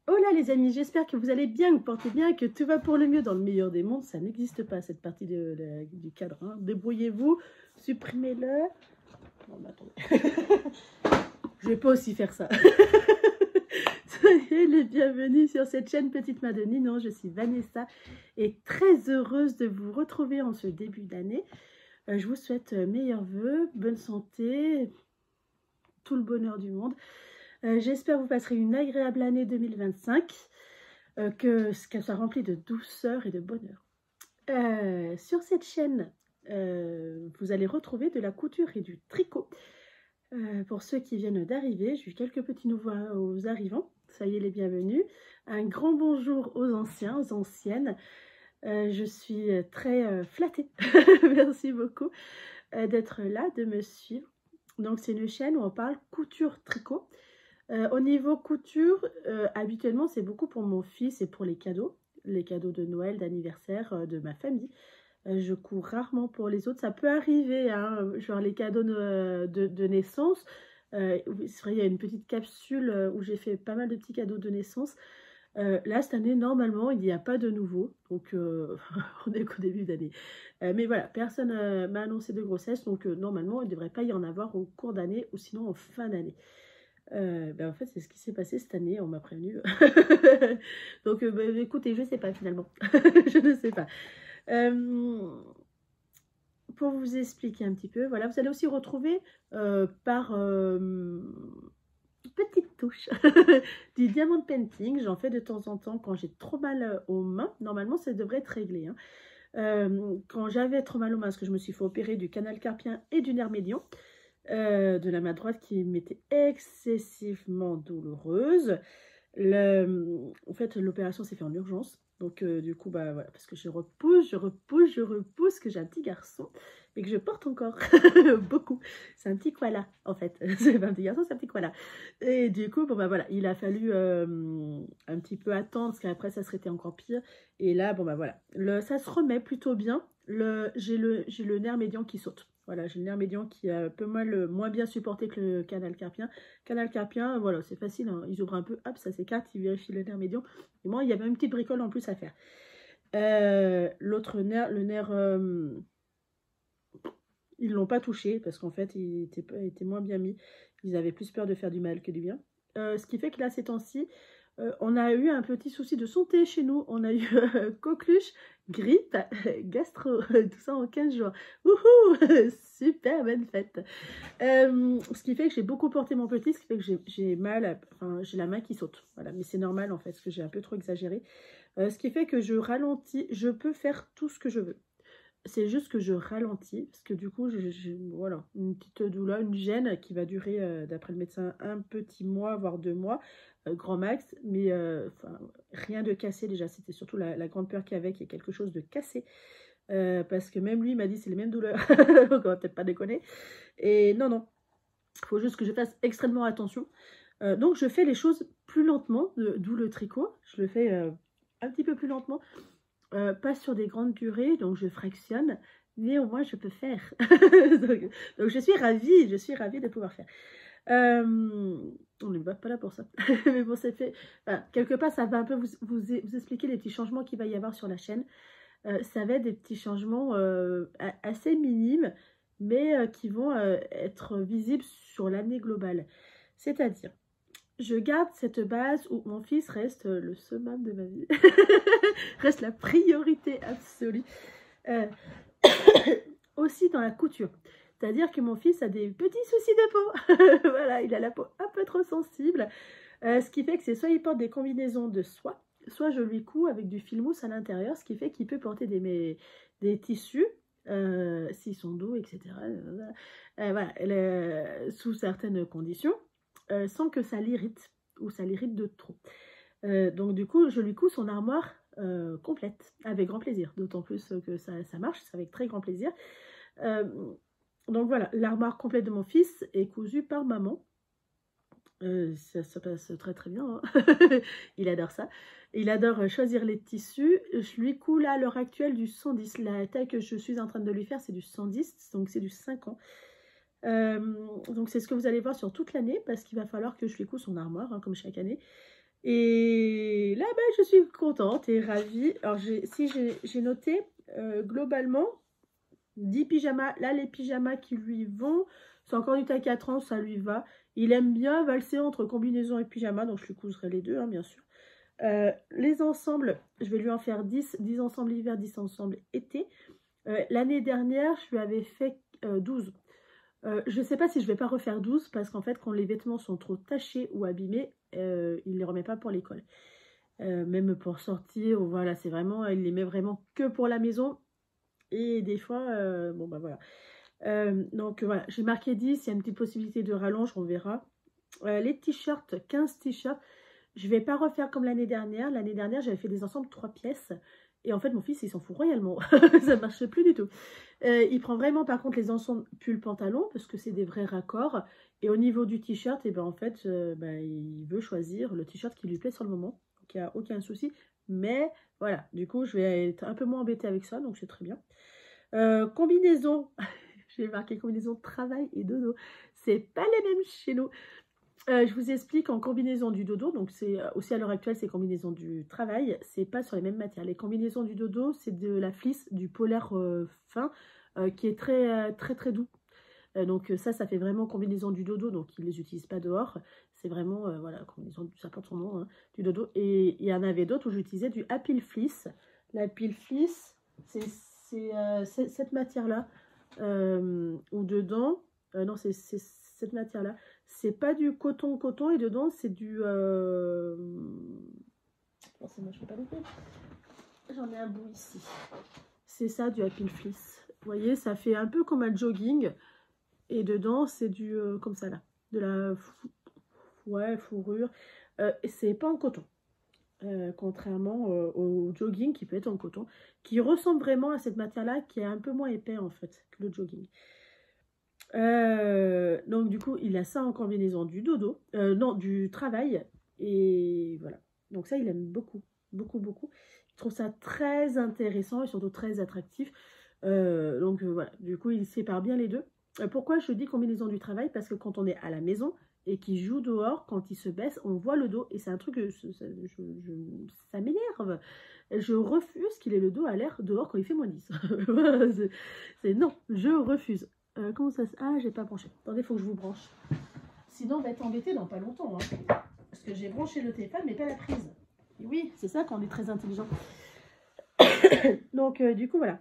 Hola les amis, j'espère que vous allez bien, que vous portez bien, que tout va pour le mieux dans le meilleur des mondes. Ça n'existe pas cette partie du cadre. Hein. Débrouillez-vous, supprimez-le. Non, mais attendez. Je vais pas aussi faire ça. Soyez les bienvenus sur cette chaîne Petite Madeline. Non, je suis Vanessa et très heureuse de vous retrouver en ce début d'année. Je vous souhaite meilleurs vœux, bonne santé, tout le bonheur du monde. J'espère que vous passerez une agréable année 2025, qu'elle soit remplie de douceur et de bonheur. Sur cette chaîne, vous allez retrouver de la couture et du tricot. Pour ceux qui viennent d'arriver, j'ai eu quelques petits nouveaux aux arrivants. Soyez les bienvenus. Un grand bonjour aux anciens, aux anciennes. Je suis très flattée. Merci beaucoup d'être là, de me suivre. Donc c'est une chaîne où on parle couture-tricot. Au niveau couture, habituellement, c'est beaucoup pour mon fils et pour les cadeaux de Noël, d'anniversaire de ma famille. Je cours rarement pour les autres. Ça peut arriver, hein, genre les cadeaux de naissance. C'est vrai, il y a une petite capsule où j'ai fait pas mal de petits cadeaux de naissance. Là, cette année, normalement, il n'y a pas de nouveau. Donc, on est qu'au début d'année. Mais voilà, personne m'a annoncé de grossesse. Donc, normalement, il ne devrait pas y en avoir au cours d'année ou sinon en fin d'année. En fait, c'est ce qui s'est passé cette année, on m'a prévenu. Donc, écoutez, je ne sais pas finalement. Je ne sais pas. Pour vous expliquer un petit peu, voilà, vous allez aussi retrouver par petite touche du diamond painting. J'en fais de temps en temps quand j'ai trop mal aux mains. Normalement, ça devrait être réglé. Hein. Quand j'avais trop mal aux mains, parce que je me suis fait opérer du canal carpien et du nerf médian, de la main droite qui m'était excessivement douloureuse. En fait, l'opération s'est faite en urgence. Donc, du coup, bah voilà, parce que je repousse, que j'ai un petit garçon et que je porte encore beaucoup. C'est un petit koala, en fait. C'est pas un petit garçon, c'est un petit koala. Et du coup, bon, bah voilà, il a fallu un petit peu attendre, parce qu'après, ça serait été encore pire. Et là, bon, bah voilà, ça se remet plutôt bien. J'ai le nerf médian qui saute. Voilà, j'ai le nerf médian qui a un peu moins bien supporté que le canal carpien. Canal carpien, voilà, c'est facile, hein. Ils ouvrent un peu, hop, ça s'écarte, ils vérifient le nerf médian. Et moi, il y avait une petite bricole en plus à faire. L'autre nerf, ils ne l'ont pas touché parce qu'en fait, il était moins bien mis. Ils avaient plus peur de faire du mal que du bien. Ce qui fait que là, ces temps-ci, on a eu un petit souci de santé chez nous. On a eu coqueluche, grippe, gastro, tout ça en 15 jours. Wouhou, super bonne fête. Ce qui fait que j'ai beaucoup porté mon petit, ce qui fait que j'ai mal, enfin, j'ai la main qui saute. Voilà, mais c'est normal en fait, parce que j'ai un peu trop exagéré. Ce qui fait que je ralentis, je peux faire tout ce que je veux. C'est juste que je ralentis, parce que du coup, voilà, une petite douleur, une gêne qui va durer, d'après le médecin, un petit mois, voire 2 mois, grand max, mais rien de cassé déjà. C'était surtout la grande peur qu'il y avait, qu'il y ait quelque chose de cassé. Parce que même lui m'a dit c'est les mêmes douleurs, donc on va peut-être pas déconner. Et non, non, il faut juste que je fasse extrêmement attention. Donc je fais les choses plus lentement, d'où le tricot. Je le fais un petit peu plus lentement. Pas sur des grandes durées, donc je fractionne, mais au moins je peux faire. donc je suis ravie de pouvoir faire. On n'est pas là pour ça. Mais bon, ça fait. Enfin, quelque part, ça va un peu vous expliquer les petits changements qu'il va y avoir sur la chaîne. Ça va être des petits changements assez minimes, mais qui vont être visibles sur l'année globale. C'est-à-dire, je garde cette base où mon fils reste le summum de ma vie. Reste la priorité absolue. Euh, aussi dans la couture. C'est-à-dire que mon fils a des petits soucis de peau. Voilà, il a la peau un peu trop sensible. Ce qui fait que c'est soit il porte des combinaisons de soie, soit je lui couds avec du fil mousse à l'intérieur, ce qui fait qu'il peut porter des tissus, s'ils sont doux, etc. Voilà, sous certaines conditions, sans que ça l'irrite, ou ça l'irrite de trop. Donc du coup, je lui couds son armoire complète, avec grand plaisir. D'autant plus que ça marche, c'est avec très grand plaisir. Donc voilà, l'armoire complète de mon fils est cousue par maman. Ça passe très très bien, hein. Il adore ça. Il adore choisir les tissus. Je lui couds là à l'heure actuelle du 110. La taille que je suis en train de lui faire, c'est du 110, donc c'est du 5 ans. Donc c'est ce que vous allez voir sur toute l'année, parce qu'il va falloir que je lui couds son armoire, hein, comme chaque année. Et là, ben, je suis contente et ravie. Alors, j'ai noté globalement 10 pyjamas. Là, les pyjamas qui lui vont, c'est encore du taille 4 ans, ça lui va. Il aime bien valser entre combinaison et pyjama, donc je lui couserai les deux, hein, bien sûr. Les ensembles, je vais lui en faire 10. 10 ensembles hiver, 10 ensembles été. L'année dernière, je lui avais fait 12. Je ne sais pas si je ne vais pas refaire 12 parce qu'en fait, quand les vêtements sont trop tachés ou abîmés, il ne les remet pas pour l'école. Même pour sortir, voilà, c'est vraiment, il les met vraiment que pour la maison. Et des fois, bon bah voilà. Donc voilà, j'ai marqué 10, il y a une petite possibilité de rallonge, on verra. Les t-shirts, 15 t-shirts. Je ne vais pas refaire comme l'année dernière. L'année dernière, j'avais fait des ensembles 3 pièces. Et en fait, mon fils, il s'en fout royalement. Ça ne marchait plus du tout. Il prend vraiment, par contre, les ensembles pull-pantalon, parce que c'est des vrais raccords. Et au niveau du t-shirt, et ben, en fait, il veut choisir le t-shirt qui lui plaît sur le moment. Donc, il n'y a aucun souci. Mais voilà, du coup, je vais être un peu moins embêtée avec ça. Donc, c'est très bien. Combinaison. J'ai marqué combinaison de travail et dodo. C'est pas les mêmes chez nous. Je vous explique en combinaison du dodo, donc c'est aussi à l'heure actuelle, c'est combinaison du travail, c'est pas sur les mêmes matières. Les combinaisons du dodo, c'est de la fleece, du polaire fin, qui est très doux. Donc ça fait vraiment combinaison du dodo, donc ils ne les utilisent pas dehors. C'est vraiment, voilà, combinaison, ça porte son nom, hein, du dodo. Et il y en avait d'autres où j'utilisais du Apple Fleece. L'Apple Fleece, c'est cette matière-là, où dedans, non, c'est cette matière-là. C'est pas du coton et dedans c'est du forcément je ne peux pas louper. J'en ai un bout ici. C'est ça, du Apple Fleece. Vous voyez, ça fait un peu comme un jogging et dedans c'est du comme ça là, de la fourrure. C'est pas en coton. Contrairement au jogging qui peut être en coton, qui ressemble vraiment à cette matière-là, qui est un peu moins épais en fait que le jogging. Donc du coup il a ça en combinaison du dodo, non du travail, et voilà, donc ça il aime beaucoup, beaucoup, il trouve ça très intéressant et surtout très attractif. Donc voilà, du coup il sépare bien les deux. Pourquoi je dis combinaison du travail? Parce que quand on est à la maison et qu'il joue dehors, quand il se baisse, on voit le dos, et c'est un truc que ça m'énerve. Je refuse qu'il ait le dos à l'air dehors quand il fait -10. Non, je refuse. Comment ça se... Ah, j'ai pas branché. Attendez, il faut que je vous branche. Sinon, on va être embêté dans pas longtemps. Hein. Parce que j'ai branché le téléphone, mais pas la prise. Et oui, c'est ça quand on est très intelligent. Donc, du coup, voilà.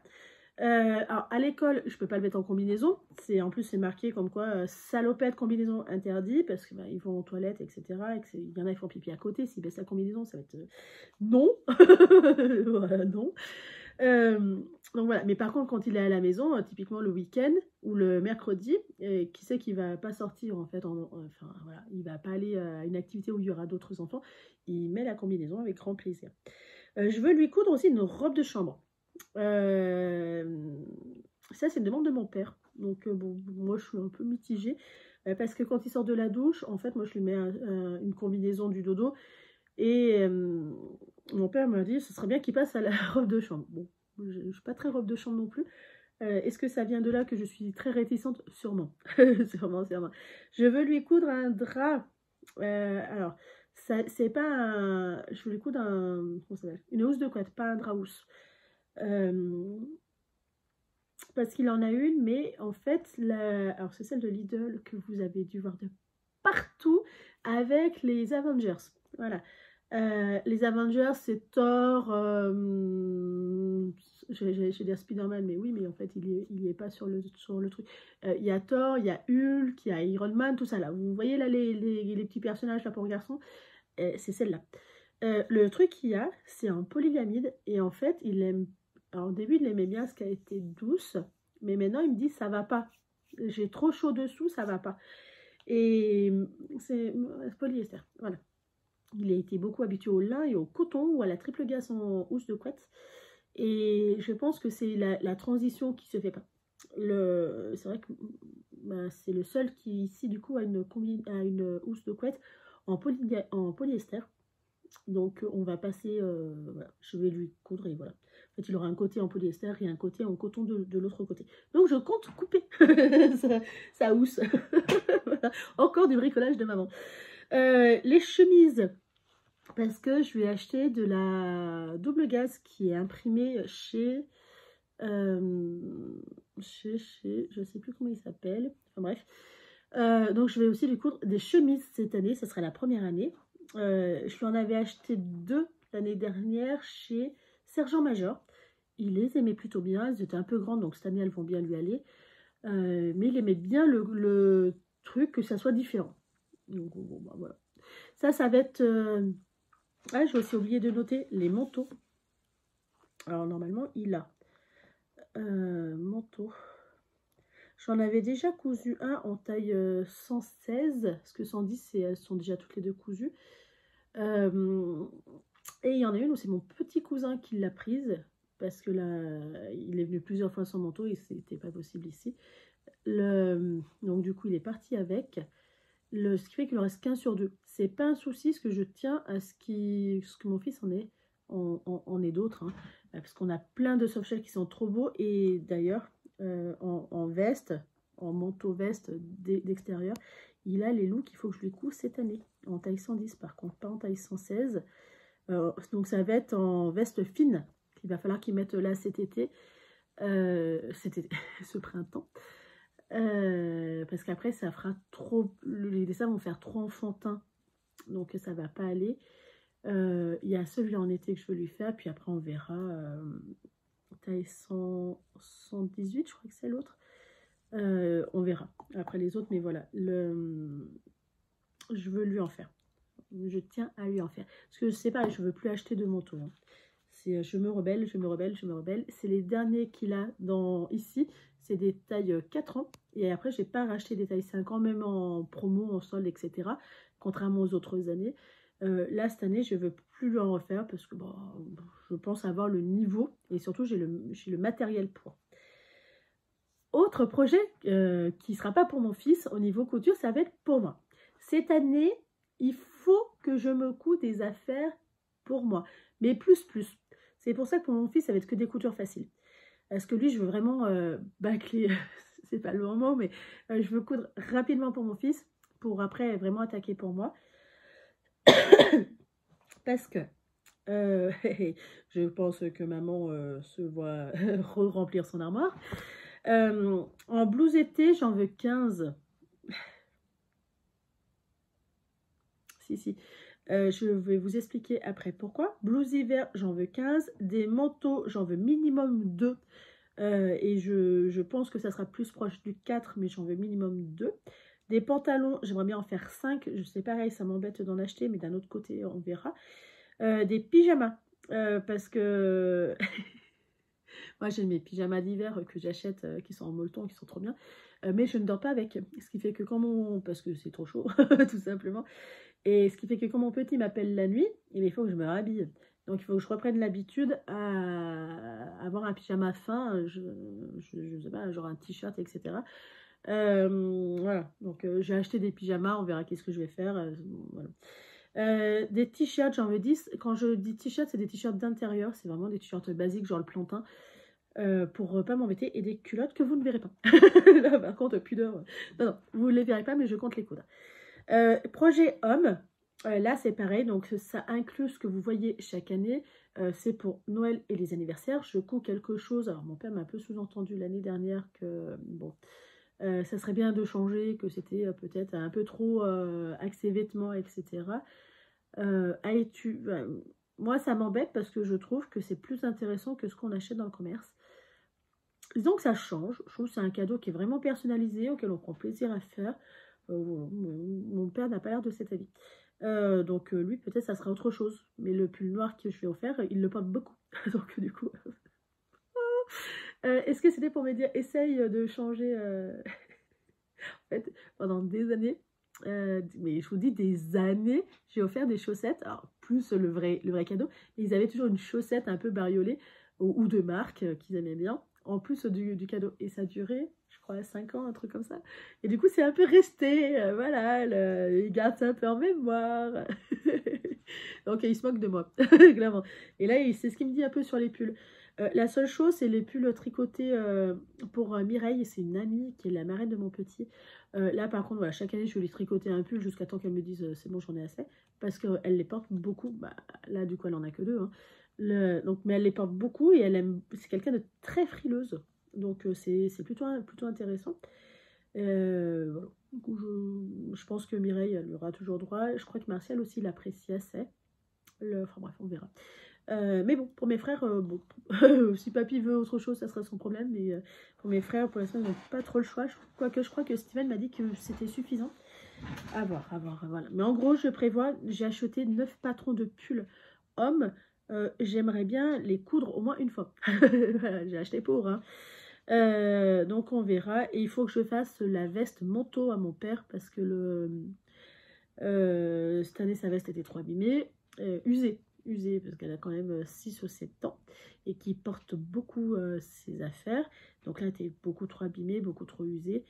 Alors, à l'école, je peux pas le mettre en combinaison. En plus, c'est marqué comme quoi salopette, combinaison interdit, parce que ils vont aux toilettes, etc. Et il y en a qui font pipi à côté. S'ils baissent la combinaison, ça va être non. Voilà, non. Donc voilà, mais par contre quand il est à la maison, typiquement le week-end ou le mercredi, qui sait qu'il va pas sortir en fait, enfin voilà, il va pas aller à une activité où il y aura d'autres enfants, il met la combinaison avec grand plaisir. Je veux lui coudre aussi une robe de chambre. Ça c'est une demande de mon père, donc bon, moi je suis un peu mitigée, parce que quand il sort de la douche, en fait moi je lui mets une combinaison du dodo, et mon père m'a dit ce serait bien qu'il passe à la robe de chambre. Bon, je ne suis pas très robe de chambre non plus. Est-ce que ça vient de là que je suis très réticente? Sûrement. Sûrement. Je veux lui coudre un drap. Alors, c'est pas un... Je veux lui coudre une housse de couette, pas un drap housse. Parce qu'il en a une, mais en fait, alors c'est celle de Lidl que vous avez dû voir de partout avec les Avengers. Voilà. Les Avengers, c'est Thor, je vais dire Spider-Man, mais oui, mais en fait, il est pas sur le truc. Il y a Thor, il y a Hulk, il y a Iron Man, tout ça là. Vous voyez là les petits personnages là pour garçons, c'est celle-là. Le truc qu'il y a, c'est en polygamide, et en fait, il aime. Alors, au début, il aimait bien ce qui a été douce, mais maintenant, il me dit ça va pas. J'ai trop chaud dessous, ça va pas. Et c'est polyester, voilà. Il a été beaucoup habitué au lin et au coton ou à la triple gaze en housse de couette. Et je pense que c'est la transition qui se fait pas. C'est vrai que c'est le seul qui ici du coup a une housse de couette en polyester. Donc on va passer, voilà, je vais lui coudre et voilà. En fait il aura un côté en polyester et un côté en coton de l'autre côté. Donc je compte couper sa housse. Voilà. Encore du bricolage de maman. Les chemises. parce que je lui ai acheté de la double gaze qui est imprimée chez, je sais plus comment il s'appelle, enfin bref. Donc je vais aussi lui coudre des chemises cette année, ça sera la première année. Je lui en avais acheté 2 l'année dernière chez Sergent Major. Il les aimait plutôt bien, elles étaient un peu grandes, donc cette année elles vont bien lui aller. Mais il aimait bien le truc, que ça soit différent. Donc bon, bah, voilà. Ça va être... Ah, j'ai aussi oublié de noter les manteaux. Alors normalement, il a manteau. J'en avais déjà cousu un en taille 116, parce que 110, elles sont déjà toutes les deux cousues. Et il y en a une où c'est mon petit cousin qui l'a prise, parce que là, il est venu plusieurs fois sans manteau et c'était pas possible ici. Donc du coup, il est parti avec. Ce qui fait qu'il en reste qu'un sur 2. C'est pas un souci, parce que je tiens à ce que mon fils en ait d'autres. Hein, parce qu'on a plein de softshell qui sont trop beaux. Et d'ailleurs, en veste, en manteau veste d'extérieur, il a les looks qu'il faut que je lui couse cette année. En taille 110 par contre, pas en taille 116. Donc ça va être en veste fine qu'il va falloir qu'il mette là cet été. Ce printemps. Parce qu'après ça fera trop, les dessins vont faire trop enfantin, donc ça va pas aller. Il y a celui en été que je veux lui faire, puis après on verra. Taille 118 je crois que c'est l'autre. On verra après les autres, mais voilà, je veux lui en faire, je tiens à lui en faire, parce que je sais pas, je veux plus acheter de manteau, hein. Je me rebelle. C'est les derniers qu'il a ici. C'est des tailles 4 ans. Et après, j'ai pas racheté des tailles 5 ans, même en promo, en solde, etc. Contrairement aux autres années. Là, cette année, je veux plus lui en refaire parce que bon, je pense avoir le niveau. Et surtout, j'ai le matériel pour. Autre projet qui sera pas pour mon fils au niveau couture, ça va être pour moi. Cette année, il faut que je me couds des affaires pour moi. Mais plus. C'est pour ça que pour mon fils, ça va être que des coutures faciles. Parce que lui, je veux vraiment bâcler, c'est pas le moment, mais je veux coudre rapidement pour mon fils, pour après vraiment attaquer pour moi. Parce que je pense que maman se voit remplir son armoire. En blouse été, j'en veux 15. Si. Je vais vous expliquer après pourquoi. Blouse hiver, j'en veux 15. Des manteaux, j'en veux minimum 2. Et je pense que ça sera plus proche du 4, mais j'en veux minimum 2. Des pantalons, j'aimerais bien en faire 5. Je sais, pareil, ça m'embête d'en acheter, mais d'un autre côté, on verra. Des pyjamas, parce que moi, j'ai mes pyjamas d'hiver que j'achète, qui sont en molleton, qui sont trop bien. Mais je ne dors pas avec. Ce qui fait que parce que c'est trop chaud, tout simplement. Et ce qui fait que quand mon petit m'appelle la nuit, il faut que je me rhabille. Donc il faut que je reprenne l'habitude à avoir un pyjama fin, je sais pas, genre un t-shirt, etc. Voilà, donc j'ai acheté des pyjamas, on verra qu'est-ce que je vais faire. Voilà. Des t-shirts, j'en veux 10. Quand je dis t-shirt, c'est des t-shirts d'intérieur, c'est vraiment des t-shirts basiques, genre le plantain, pour pas m'embêter. Et des culottes que vous ne verrez pas. Là, par contre, pudeur. Non, vous ne les verrez pas, mais je compte les coudre. Projet homme, là c'est pareil, donc ça inclut ce que vous voyez chaque année, c'est pour Noël et les anniversaires. Je couds quelque chose, alors mon père m'a un peu sous-entendu l'année dernière que bon, ça serait bien de changer, que c'était peut-être un peu trop axé vêtements, etc. Moi ça m'embête parce que je trouve que c'est plus intéressant que ce qu'on achète dans le commerce. Donc ça change, je trouve que c'est un cadeau qui est vraiment personnalisé, auquel on prend plaisir à faire. Mon père n'a pas l'air de cet avis. Donc lui, peut-être ça sera autre chose. Mais le pull noir que je lui ai offert, il le porte beaucoup. Donc du coup... Est-ce que c'était pour me dire, essaye de changer... En fait, pendant des années, mais je vous dis des années, j'ai offert des chaussettes, alors plus le vrai cadeau, mais ils avaient toujours une chaussette un peu bariolée, ou de marque, qu'ils aimaient bien, en plus du cadeau. Et ça durait, je crois, 5 ans, un truc comme ça. Et du coup, c'est un peu resté, voilà, ils gardent ça un peu en mémoire. Donc, ils se moquent de moi, clairement. Et là, c'est ce qu'il me dit un peu sur les pulls. La seule chose, c'est les pulls tricotés pour Mireille. C'est une amie qui est la marraine de mon petit. Là, par contre, voilà, chaque année, je vais lui tricoter un pull jusqu'à temps qu'elle me dise c'est bon, j'en ai assez. Parce qu'elle les porte beaucoup. Bah, là, du coup, elle en a que deux. Hein. Donc, mais elle les porte beaucoup et elle aime. C'est quelqu'un de très frileuse. Donc, c'est plutôt intéressant. Voilà. Du coup, je pense que Mireille, elle aura toujours droit. Je crois que Martial aussi l'apprécie assez. Enfin bref, on verra. Mais bon, pour mes frères, bon, si papy veut autre chose, ça sera son problème. Mais pour mes frères, pour l'instant, ils n'ont pas trop le choix. Quoique je crois que Steven m'a dit que c'était suffisant. À voir, voilà. Mais en gros, je prévois, j'ai acheté 9 patrons de pulls hommes. J'aimerais bien les coudre au moins une fois. Voilà, j'ai acheté pour, hein. Donc on verra. Et il faut que je fasse la veste manteau à mon père parce que cette année, sa veste était trop abîmée. Usée parce qu'elle a quand même 6 ou 7 ans et qui porte beaucoup ses affaires. Donc là, elle était beaucoup trop abîmée, beaucoup trop usée.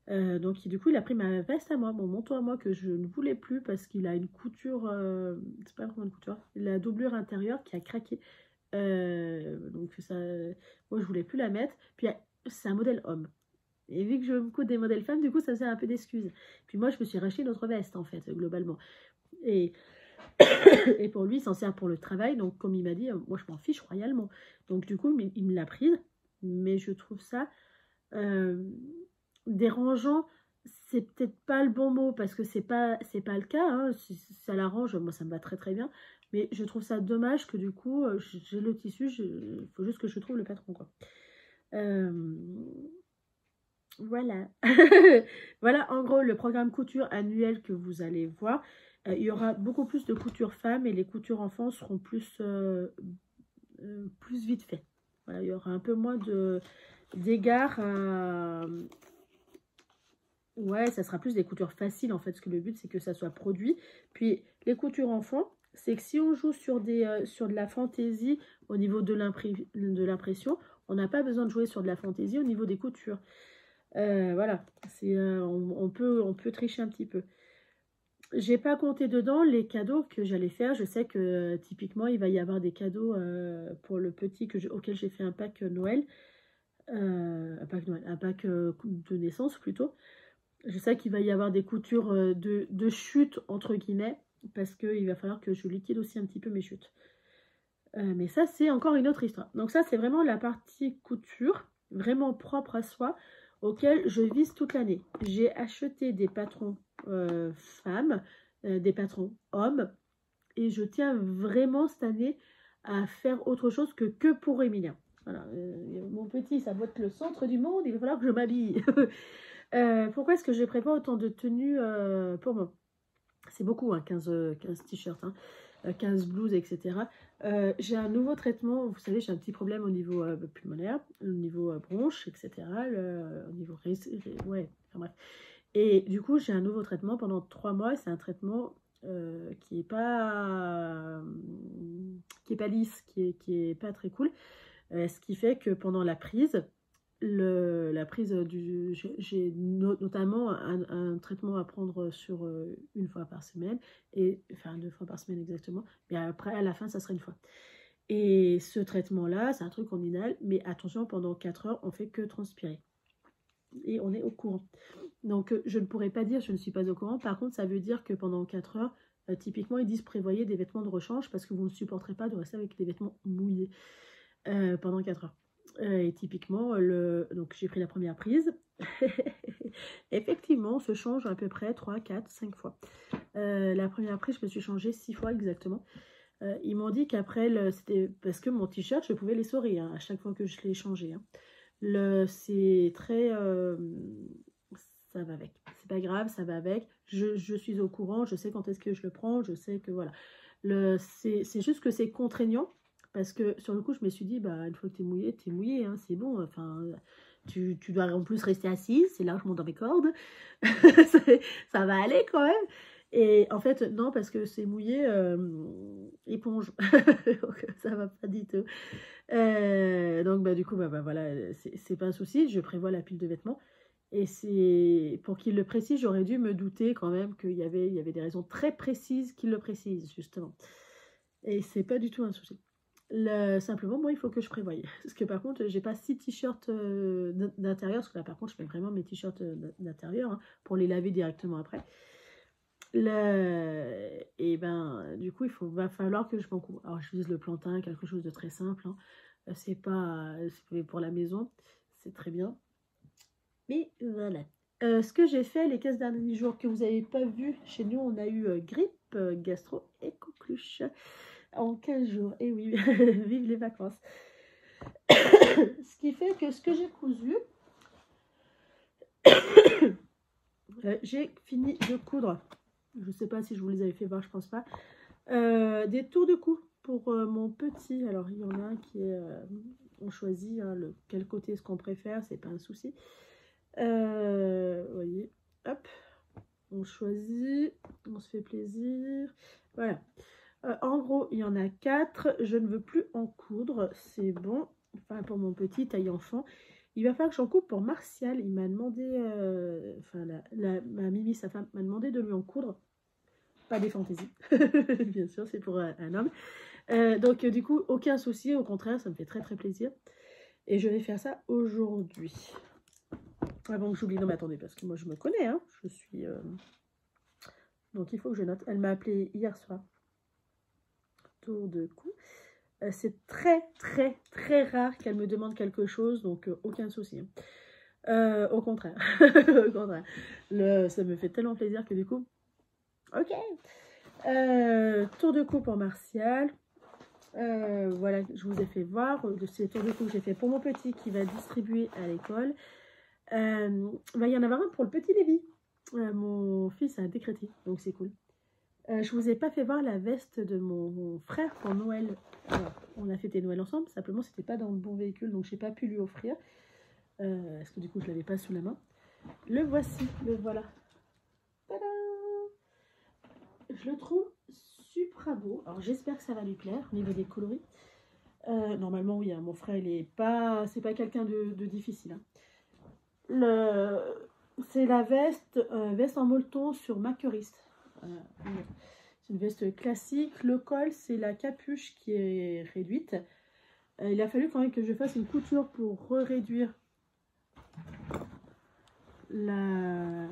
Donc du coup, il a pris ma veste à moi, mon manteau à moi que je ne voulais plus parce qu'il a une couture, c'est pas vraiment une couture, la doublure intérieure qui a craqué. Donc ça, moi je voulais plus la mettre. Puis c'est un modèle homme. Et vu que je me coûte des modèles femmes, du coup ça faisait un peu d'excuses. Puis moi je me suis racheté une autre veste en fait, globalement. Et et pour lui, il s'en sert pour le travail. Donc, comme il m'a dit, moi, je m'en fiche royalement. Donc, du coup, il me l'a prise. Mais je trouve ça dérangeant. C'est peut-être pas le bon mot parce que c'est pas le cas. Hein. Si ça l'arrange, moi, ça me va très, très bien. Mais je trouve ça dommage que, du coup, j'ai le tissu. Il faut juste que je trouve le patron, quoi. Voilà. Voilà, en gros, le programme couture annuel que vous allez voir. Il y aura beaucoup plus de couture femmes et les coutures enfants seront plus vite fait. Voilà, il y aura un peu moins d'égards à... Ouais, ça sera plus des coutures faciles en fait, parce que le but c'est que ça soit produit. Puis les coutures enfants, c'est que si on joue sur de la fantaisie au niveau de l'impression, on n'a pas besoin de jouer sur de la fantaisie au niveau des coutures. Voilà, on peut tricher un petit peu. J'ai pas compté dedans les cadeaux que j'allais faire. Je sais que typiquement, il va y avoir des cadeaux pour le petit auquel j'ai fait un pack Noël. Un pack de naissance plutôt. Je sais qu'il va y avoir des coutures de chute, entre guillemets, parce qu'il va falloir que je liquide aussi un petit peu mes chutes. Mais ça, c'est encore une autre histoire. Donc ça, c'est vraiment la partie couture, vraiment propre à soi, auquel je vise toute l'année. J'ai acheté des patrons femmes, des patrons hommes, et je tiens vraiment cette année à faire autre chose que pour Emilien. Voilà, mon petit, ça doit être le centre du monde, il va falloir que je m'habille. Pourquoi est-ce que je prévois autant de tenues pour moi? C'est beaucoup, hein, 15 t-shirts, hein, 15 blouses, etc. J'ai un nouveau traitement, vous savez, j'ai un petit problème au niveau pulmonaire, au niveau bronche, etc. Au niveau... Ouais, enfin bref. Et du coup, j'ai un nouveau traitement pendant 3 mois. C'est un traitement qui est pas lisse, qui est pas très cool. Ce qui fait que pendant la prise, j'ai notamment un traitement à prendre sur une fois par semaine, enfin 2 fois par semaine exactement, mais après à la fin ça sera une fois. Et ce traitement là c'est un truc qu'on inhale, mais attention, pendant 4 heures on fait que transpirer et on est au courant. Donc je ne pourrais pas dire je ne suis pas au courant. Par contre ça veut dire que pendant 4 heures typiquement ils disent prévoyez des vêtements de rechange parce que vous ne supporterez pas de rester avec des vêtements mouillés pendant 4 heures. Et typiquement, donc j'ai pris la première prise. Effectivement, on se change à peu près 3, 4, 5 fois. La première prise, je me suis changée 6 fois exactement. Ils m'ont dit qu'après, c'était parce que mon t-shirt, je pouvais l'essorer hein, à chaque fois que je l'ai changé. Hein. C'est très... ça va avec. C'est pas grave, ça va avec. Je suis au courant, je sais quand est-ce que je le prends, je sais que voilà. C'est juste que c'est contraignant. Parce que sur le coup, je me suis dit, bah, une fois que t'es mouillé, hein, c'est bon. Enfin, tu dois en plus rester assise, c'est là où je monte dans mes cordes. Ça va aller quand même. Et en fait, non, parce que c'est mouillé éponge. Donc, ça va pas du tout. Donc, bah, du coup, bah, voilà, c'est pas un souci. Je prévois la pile de vêtements. Et c'est pour qu'il le précise, j'aurais dû me douter quand même qu'il y avait des raisons très précises qu'il le précise, justement. Et c'est pas du tout un souci. Simplement, moi, il faut que je prévoie. Parce que par contre, j'ai pas 6 t-shirts d'intérieur. Parce que là, par contre, je mets vraiment mes t-shirts d'intérieur hein, pour les laver directement après. Et ben, du coup, va falloir que je m'en coupe. Alors, j'utilise le plantain, quelque chose de très simple. Hein. C'est pas pour la maison. C'est très bien. Mais voilà. Ce que j'ai fait les 15 derniers jours que vous n'avez pas vu, chez nous, on a eu grippe, gastro et coqueluche en 15 jours. Et oui, vive les vacances. Ce qui fait que ce que j'ai cousu, j'ai fini de coudre. Je ne sais pas si je vous les avais fait voir, je pense pas. Des tours de cou pour mon petit. Alors, il y en a un qui est... on choisit hein, quel côté est-ce qu'on préfère, c'est pas un souci. Vous voyez, hop, on choisit, on se fait plaisir. Voilà. En gros, il y en a 4. Je ne veux plus en coudre, c'est bon. Enfin, pour mon petit taille enfant. Il va falloir que j'en coupe pour Martial. Il m'a demandé, enfin, ma Mimi, sa femme, m'a demandé de lui en coudre. Pas des fantaisies, bien sûr, c'est pour un homme. Donc, du coup, aucun souci. Au contraire, ça me fait très, très plaisir. Et je vais faire ça aujourd'hui. Avant que j'oublie, non mais attendez, parce que moi je me connais, hein. Je suis... Donc il faut que je note. Elle m'a appelé hier soir. Tour de cou. C'est très très très rare qu'elle me demande quelque chose, donc aucun souci. Au contraire. Au contraire. Ça me fait tellement plaisir que du coup... Ok. Tour de cou pour Martial. Voilà, je vous ai fait voir. C'est tour de cou que j'ai fait pour mon petit qui va distribuer à l'école. Il y en avait un pour le petit Lévi. Mon fils a décrété, donc c'est cool. Je vous ai pas fait voir la veste de mon frère pour Noël. Alors, on a fêté Noël ensemble, simplement c'était pas dans le bon véhicule, donc j'ai pas pu lui offrir. Parce que du coup je l'avais pas sous la main. Le voici, le voilà. Tada! Je le trouve super beau. Alors j'espère que ça va lui plaire au niveau des coloris. Normalement oui, hein, mon frère il est pas, c'est pas quelqu'un de difficile. Hein. C'est la veste, veste en molleton sur maqueriste. C'est une veste classique. Le col, c'est la capuche qui est réduite. Il a fallu quand même que je fasse une couture pour réduire la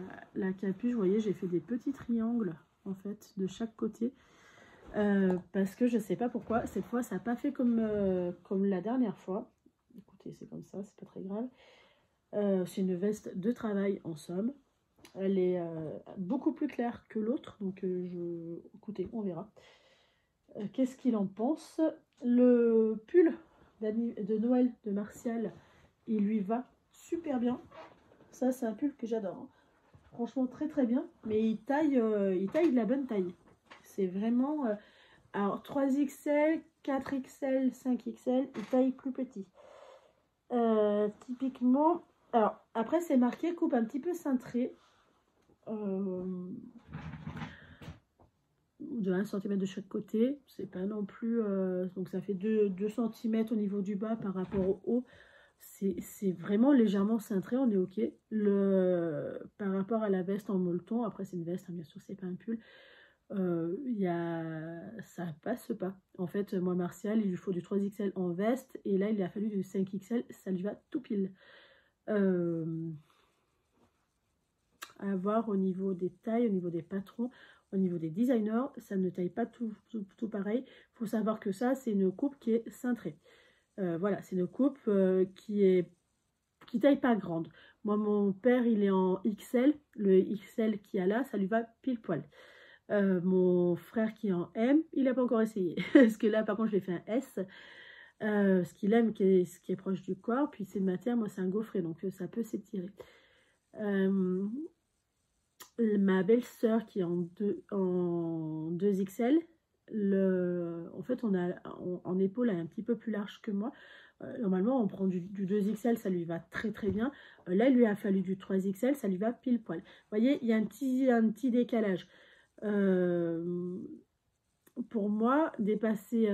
capuche. Vous voyez, j'ai fait des petits triangles en fait de chaque côté. Parce que je sais pas pourquoi. Cette fois, ça n'a pas fait comme la dernière fois. Écoutez, c'est comme ça, c'est pas très grave. C'est une veste de travail en somme. Elle est beaucoup plus claire que l'autre. Donc, écoutez, on verra. Qu'est-ce qu'il en pense? Le pull de Noël de Martial, il lui va super bien. Ça, c'est un pull que j'adore. Hein. Franchement, très très bien. Mais il taille de la bonne taille. C'est vraiment... alors, 3XL, 4XL, 5XL, il taille plus petit. Typiquement... Alors, après, c'est marqué coupe un petit peu cintrée. De 1 cm de chaque côté. C'est pas non plus... donc, ça fait 2 cm au niveau du bas par rapport au haut. C'est vraiment légèrement cintré, on est ok. Par rapport à la veste en molleton, après c'est une veste, hein, bien sûr, c'est pas un pull. Ça passe pas. En fait, moi, Martial, il lui faut du 3XL en veste, et là, il a fallu du 5XL, ça lui va tout pile. À voir au niveau des tailles, au niveau des patrons, au niveau des designers, ça ne taille pas tout pareil. Il faut savoir que ça, c'est une coupe qui est cintrée. Voilà, c'est une coupe qui taille pas grande. Moi, mon père, il est en XL. Le XL qu'il y a là, ça lui va pile poil. Mon frère qui est en M, il n'a pas encore essayé. Parce que là, par contre, je lui ai fait un S. Ce qu'il aime, ce qui est proche du corps. Puis c'est de matière, moi, c'est un gaufret. Donc, ça peut s'étirer. Ma belle-sœur qui est en 2XL. En fait, en épaule, elle est un petit peu plus large que moi. Normalement, on prend du 2XL, ça lui va très très bien. Là, il lui a fallu du 3XL, ça lui va pile poil. Vous voyez, il y a un petit décalage. Pour moi, dépasser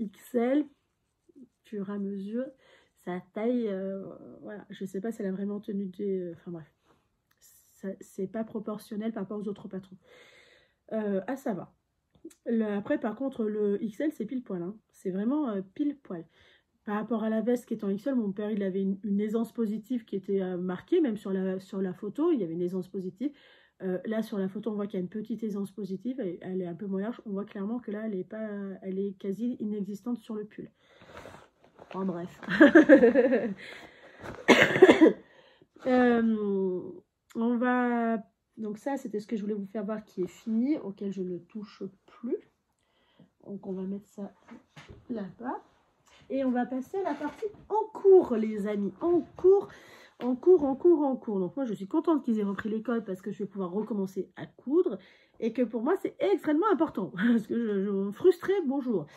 XL, fur et à mesure, sa taille, voilà, je ne sais pas si elle a vraiment tenu des... Enfin bref, c'est pas proportionnel par rapport aux autres patrons. À savoir. Après, par contre, le XL, c'est pile poil. Hein. C'est vraiment pile poil. Par rapport à la veste qui est en XL, mon père, il avait une aisance positive qui était marquée, même sur la photo, il y avait une aisance positive. Là, sur la photo, on voit qu'il y a une petite aisance positive, elle est un peu moins large. On voit clairement que là, elle est quasi inexistante sur le pull. En bref. On va... Donc ça, c'était ce que je voulais vous faire voir qui est fini, auquel je ne touche plus. Donc on va mettre ça là-bas. Et on va passer à la partie en cours, les amis. En cours. Donc moi, je suis contente qu'ils aient repris l'école parce que je vais pouvoir recommencer à coudre. Et que pour moi, c'est extrêmement important. Parce que je me frustrais, bonjour.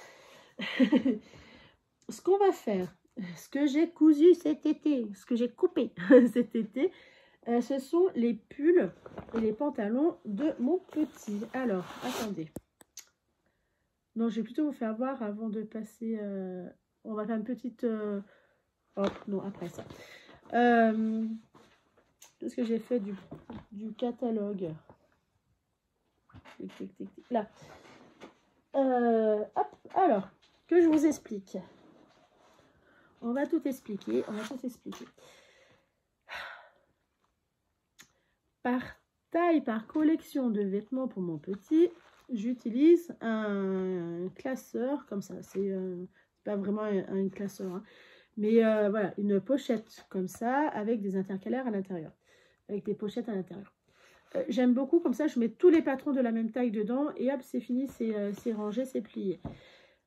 Ce qu'on va faire, ce que j'ai cousu cet été, ce que j'ai coupé cet été, ce sont les pulls et les pantalons de mon petit. Alors, attendez. Non, je vais plutôt vous faire voir avant de passer... on va faire une petite... Hop, non, après ça. Qu'est-ce que j'ai fait du catalogue? Là. Hop, alors, que je vous explique. On va tout expliquer. Par taille, par collection de vêtements pour mon petit, j'utilise un classeur comme ça. C'est pas vraiment un classeur, hein. Mais voilà, une pochette comme ça avec des intercalaires à l'intérieur. Avec des pochettes à l'intérieur. J'aime beaucoup, comme ça je mets tous les patrons de la même taille dedans et hop, c'est fini, c'est rangé, c'est plié.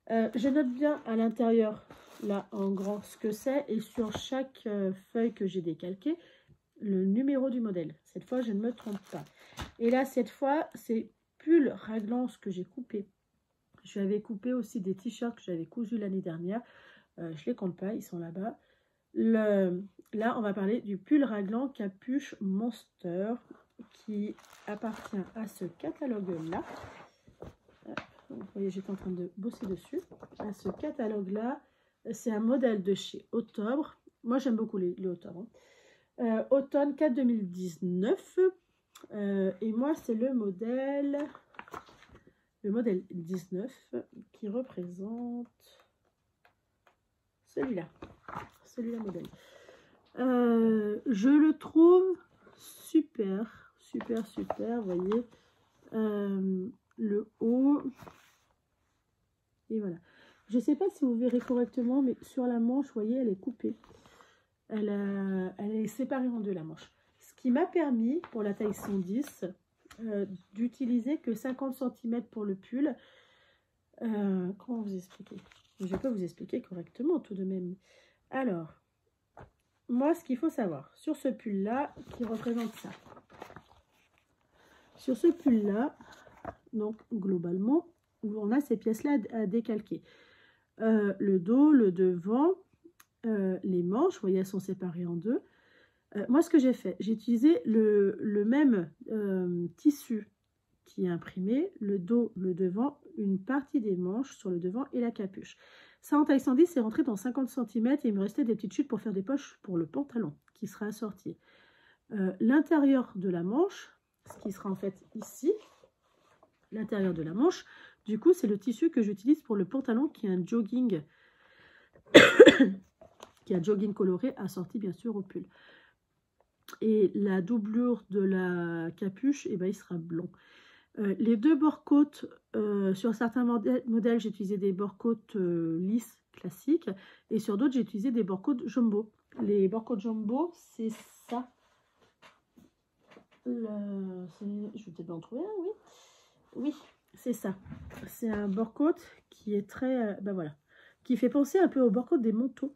Je note bien à l'intérieur, là en grand, ce que c'est et sur chaque feuille que j'ai décalquée, le numéro du modèle. Cette fois, je ne me trompe pas. Et là, cette fois, c'est pull raglan ce que j'ai coupé. Je avais coupé aussi des t-shirts que j'avais cousus l'année dernière. Je ne les compte pas, ils sont là-bas. Là, on va parler du pull raglan capuche Monster qui appartient à ce catalogue-là. Vous voyez, j'étais en train de bosser dessus. À ce catalogue-là, c'est un modèle de chez Octobre. Moi, j'aime beaucoup les Octobre. Automne 4 2019. Et moi, c'est le modèle 19 qui représente celui-là. Celui-là modèle. Je le trouve super, vous voyez, le haut, et voilà. Je sais pas si vous verrez correctement, mais sur la manche, vous voyez, elle est coupée. Elle est séparée en deux, la manche. Ce qui m'a permis, pour la taille 110, d'utiliser que 50 cm pour le pull. Comment vous expliquer? Je peux vous expliquer correctement tout de même. Alors, moi, ce qu'il faut savoir, sur ce pull-là, qui représente ça. Sur ce pull-là, donc globalement, on a ces pièces-là à décalquer. Le dos, le devant, les manches, vous voyez, elles sont séparées en deux. Moi, ce que j'ai fait, j'ai utilisé le même tissu qui est imprimé, le dos, le devant, une partie des manches sur le devant et la capuche. Ça, en taille 110, c'est rentré dans 50 cm et il me restait des petites chutes pour faire des poches pour le pantalon qui sera assorti. L'intérieur de la manche, ce qui sera en fait ici, l'intérieur de la manche, du coup, c'est le tissu que j'utilise pour le pantalon qui est un jogging, qui est un jogging coloré assorti bien sûr au pull. Et la doublure de la capuche, eh ben, il sera blanc. Les deux bords-côtes, sur certains modèles, j'ai utilisé des bords-côtes lisses classiques. Et sur d'autres, j'ai utilisé des bords-côtes jumbo. Les bords-côtes jumbo, c'est ça. Je vais peut-être en trouver un, oui. Oui, c'est ça. C'est un bord-côte qui est très... ben voilà. Qui fait penser un peu au bord-côte des manteaux.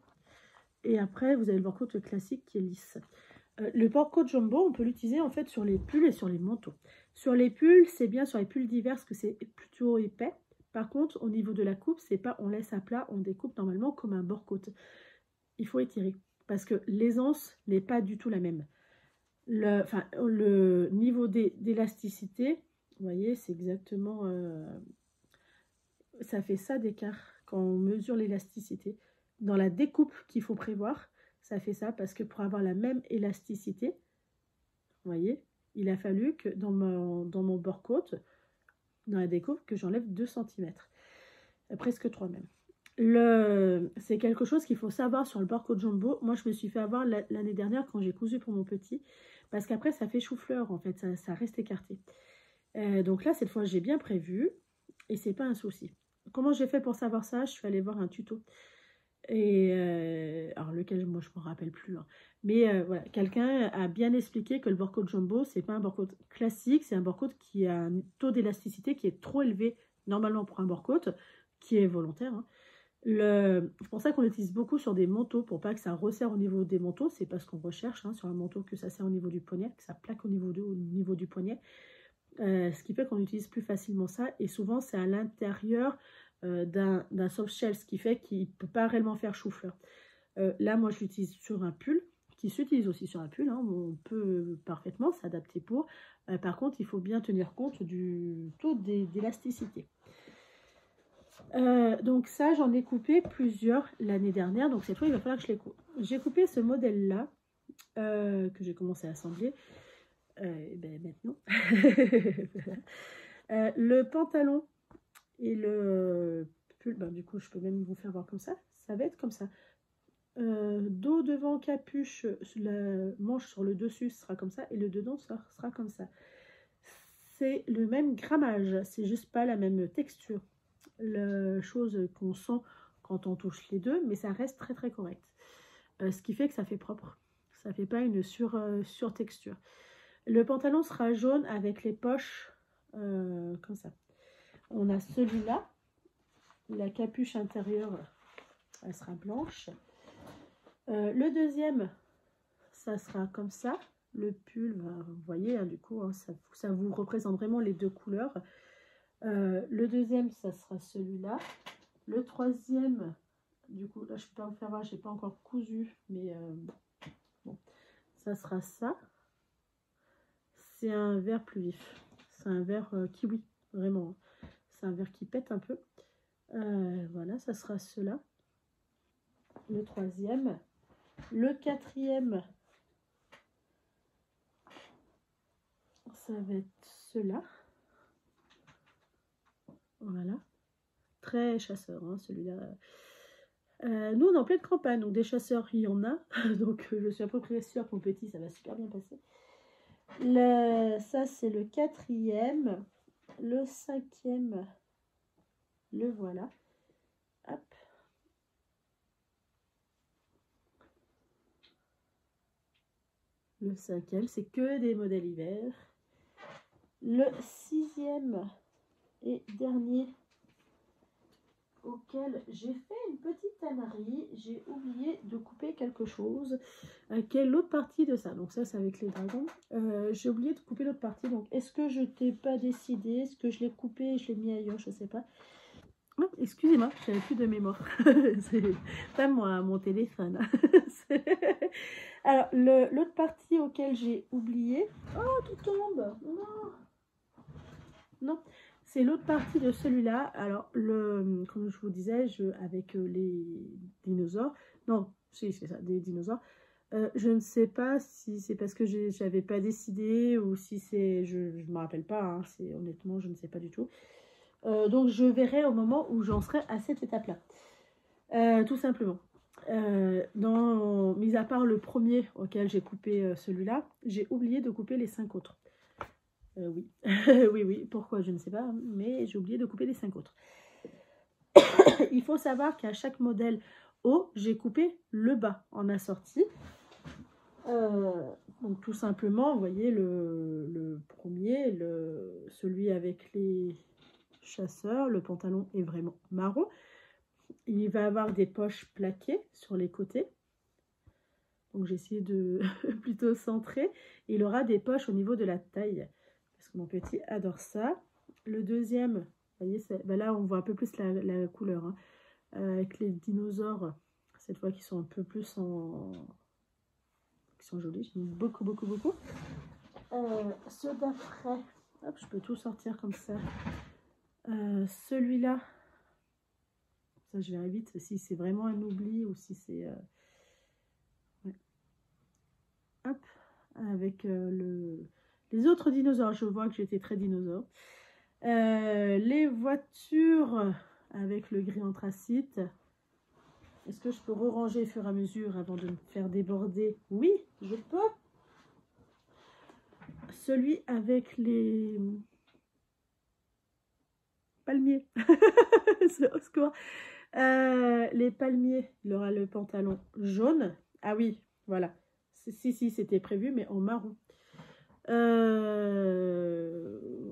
Et après, vous avez le bord-côte classique qui est lisse. Le bord-côte jumbo, on peut l'utiliser en fait sur les pulls et sur les manteaux. Sur les pulls, c'est bien sur les pulls d'hiver parce que c'est plutôt épais. Par contre, au niveau de la coupe, c'est pas on laisse à plat, on découpe normalement comme un bord-côte. Il faut étirer parce que l'aisance n'est pas du tout la même. Le niveau d'élasticité, vous voyez, c'est exactement... ça fait ça d'écart quand on mesure l'élasticité. Dans la découpe qu'il faut prévoir, ça fait ça parce que pour avoir la même élasticité, vous voyez, il a fallu que dans mon bord-côte, dans la déco que j'enlève 2 cm, presque 3 même. C'est quelque chose qu'il faut savoir sur le Borco Jumbo. Moi, je me suis fait avoir l'année dernière quand j'ai cousu pour mon petit, parce qu'après, ça fait chou-fleur, en fait, ça reste écarté. Donc là, cette fois, j'ai bien prévu, et c'est pas un souci. Comment j'ai fait pour savoir ça? Je suis allée voir un tuto. Et alors lequel, moi, je ne me rappelle plus. Hein. Mais voilà, quelqu'un a bien expliqué que le Borco Jumbo, c'est pas un Borco classique, c'est un Borco qui a un taux d'élasticité qui est trop élevé, normalement pour un Borco, qui est volontaire, hein. C'est pour ça qu'on l'utilise beaucoup sur des manteaux, pour pas que ça resserre au niveau des manteaux. C'est parce qu'on recherche sur un manteau que ça serre au niveau du poignet, que ça plaque au niveau du poignet. Ce qui fait qu'on utilise plus facilement ça. Et souvent, c'est à l'intérieur d'un soft shell, ce qui fait qu'il ne peut pas réellement faire chou-fleur. Là, moi, je l'utilise sur un pull, qui s'utilise aussi sur un pull. Hein, on peut parfaitement s'adapter pour. Par contre, il faut bien tenir compte du taux d'élasticité. Donc ça, j'en ai coupé plusieurs l'année dernière. Donc cette fois, il va falloir que je les coupe. J'ai coupé ce modèle-là, que j'ai commencé à assembler. Maintenant. Le pantalon et le pull, du coup, je peux même vous faire voir comme ça. Ça va être comme ça. Dos devant, capuche, la manche sur le dessus sera comme ça. Et le dedans sera comme ça. C'est le même grammage. C'est juste pas la même texture. La chose qu'on sent quand on touche les deux, mais ça reste très très correct. Ce qui fait que ça fait propre. Ça fait pas une sur-texture. Le pantalon sera jaune avec les poches comme ça. On a celui-là. La capuche intérieure, elle sera blanche. Le deuxième, ça sera comme ça. Le pull, vous voyez, hein, du coup, hein, ça vous représente vraiment les deux couleurs. Le deuxième, ça sera celui-là. Le troisième, du coup, là, je ne peux pas vous faire voir, je n'ai pas encore cousu, mais bon, ça sera ça. C'est un vert plus vif. C'est un vert kiwi, vraiment. C'est un vert qui pète un peu. Voilà, ça sera cela. Le troisième. Le quatrième, ça va être cela. Voilà. Très chasseur, hein, celui-là. Nous, on est en pleine campagne, donc des chasseurs, il y en a. Donc, je suis à peu près sûre que mon petit, ça va super bien passer. Ça, c'est le quatrième. Le cinquième, le voilà. Hop. Le cinquième, c'est que des modèles hiver. Le sixième et dernier, auquel j'ai fait une petite tannerie, j'ai oublié de couper quelque chose. Quelle autre partie de ça? Donc ça, c'est avec les dragons. J'ai oublié de couper l'autre partie. Donc, est-ce que je t'ai pas décidé? Est-ce que je l'ai coupé et je l'ai mis ailleurs? Je sais pas. Oh, excusez-moi, j'avais plus de mémoire. C'est pas moi, mon téléphone. Alors, l'autre partie auquel j'ai oublié... Oh, tout tombe! Non! Non, c'est l'autre partie de celui-là. Alors, comme je vous disais, avec les dinosaures... Non, c'est ça, des dinosaures. Je ne sais pas si c'est parce que j'avais pas décidé ou si c'est... Je ne me rappelle pas, hein, honnêtement, je ne sais pas du tout. Donc, je verrai au moment où j'en serai à cette étape-là. Tout simplement. Mis à part le premier auquel j'ai coupé celui-là, j'ai oublié de couper les 5 autres. Oui. oui, pourquoi, je ne sais pas, mais j'ai oublié de couper les 5 autres. Il faut savoir qu'à chaque modèle haut, j'ai coupé le bas en assorti. Donc tout simplement, vous voyez, le premier, celui avec les chasseurs, le pantalon est vraiment marron. Il va avoir des poches plaquées sur les côtés. Donc j'ai essayé de plutôt centrer. Il aura des poches au niveau de la taille. Parce que mon petit adore ça. Le deuxième, vous voyez, là on voit un peu plus la couleur. Hein, avec les dinosaures, cette fois qui sont un peu plus qui sont jolis. J'aime beaucoup. Ceux d'après, hop, je peux tout sortir comme ça. Celui-là, ça je verrai vite si c'est vraiment un oubli ou si c'est... Ouais. Hop, avec les autres dinosaures. Je vois que j'étais très dinosaure. Les voitures avec le gris anthracite. Est-ce que je peux ranger au fur et à mesure avant de me faire déborder? Oui, je peux. Celui avec les palmiers. Au secours. Les palmiers, il aura le pantalon jaune. Ah oui, voilà. Si, c'était prévu, mais en marron.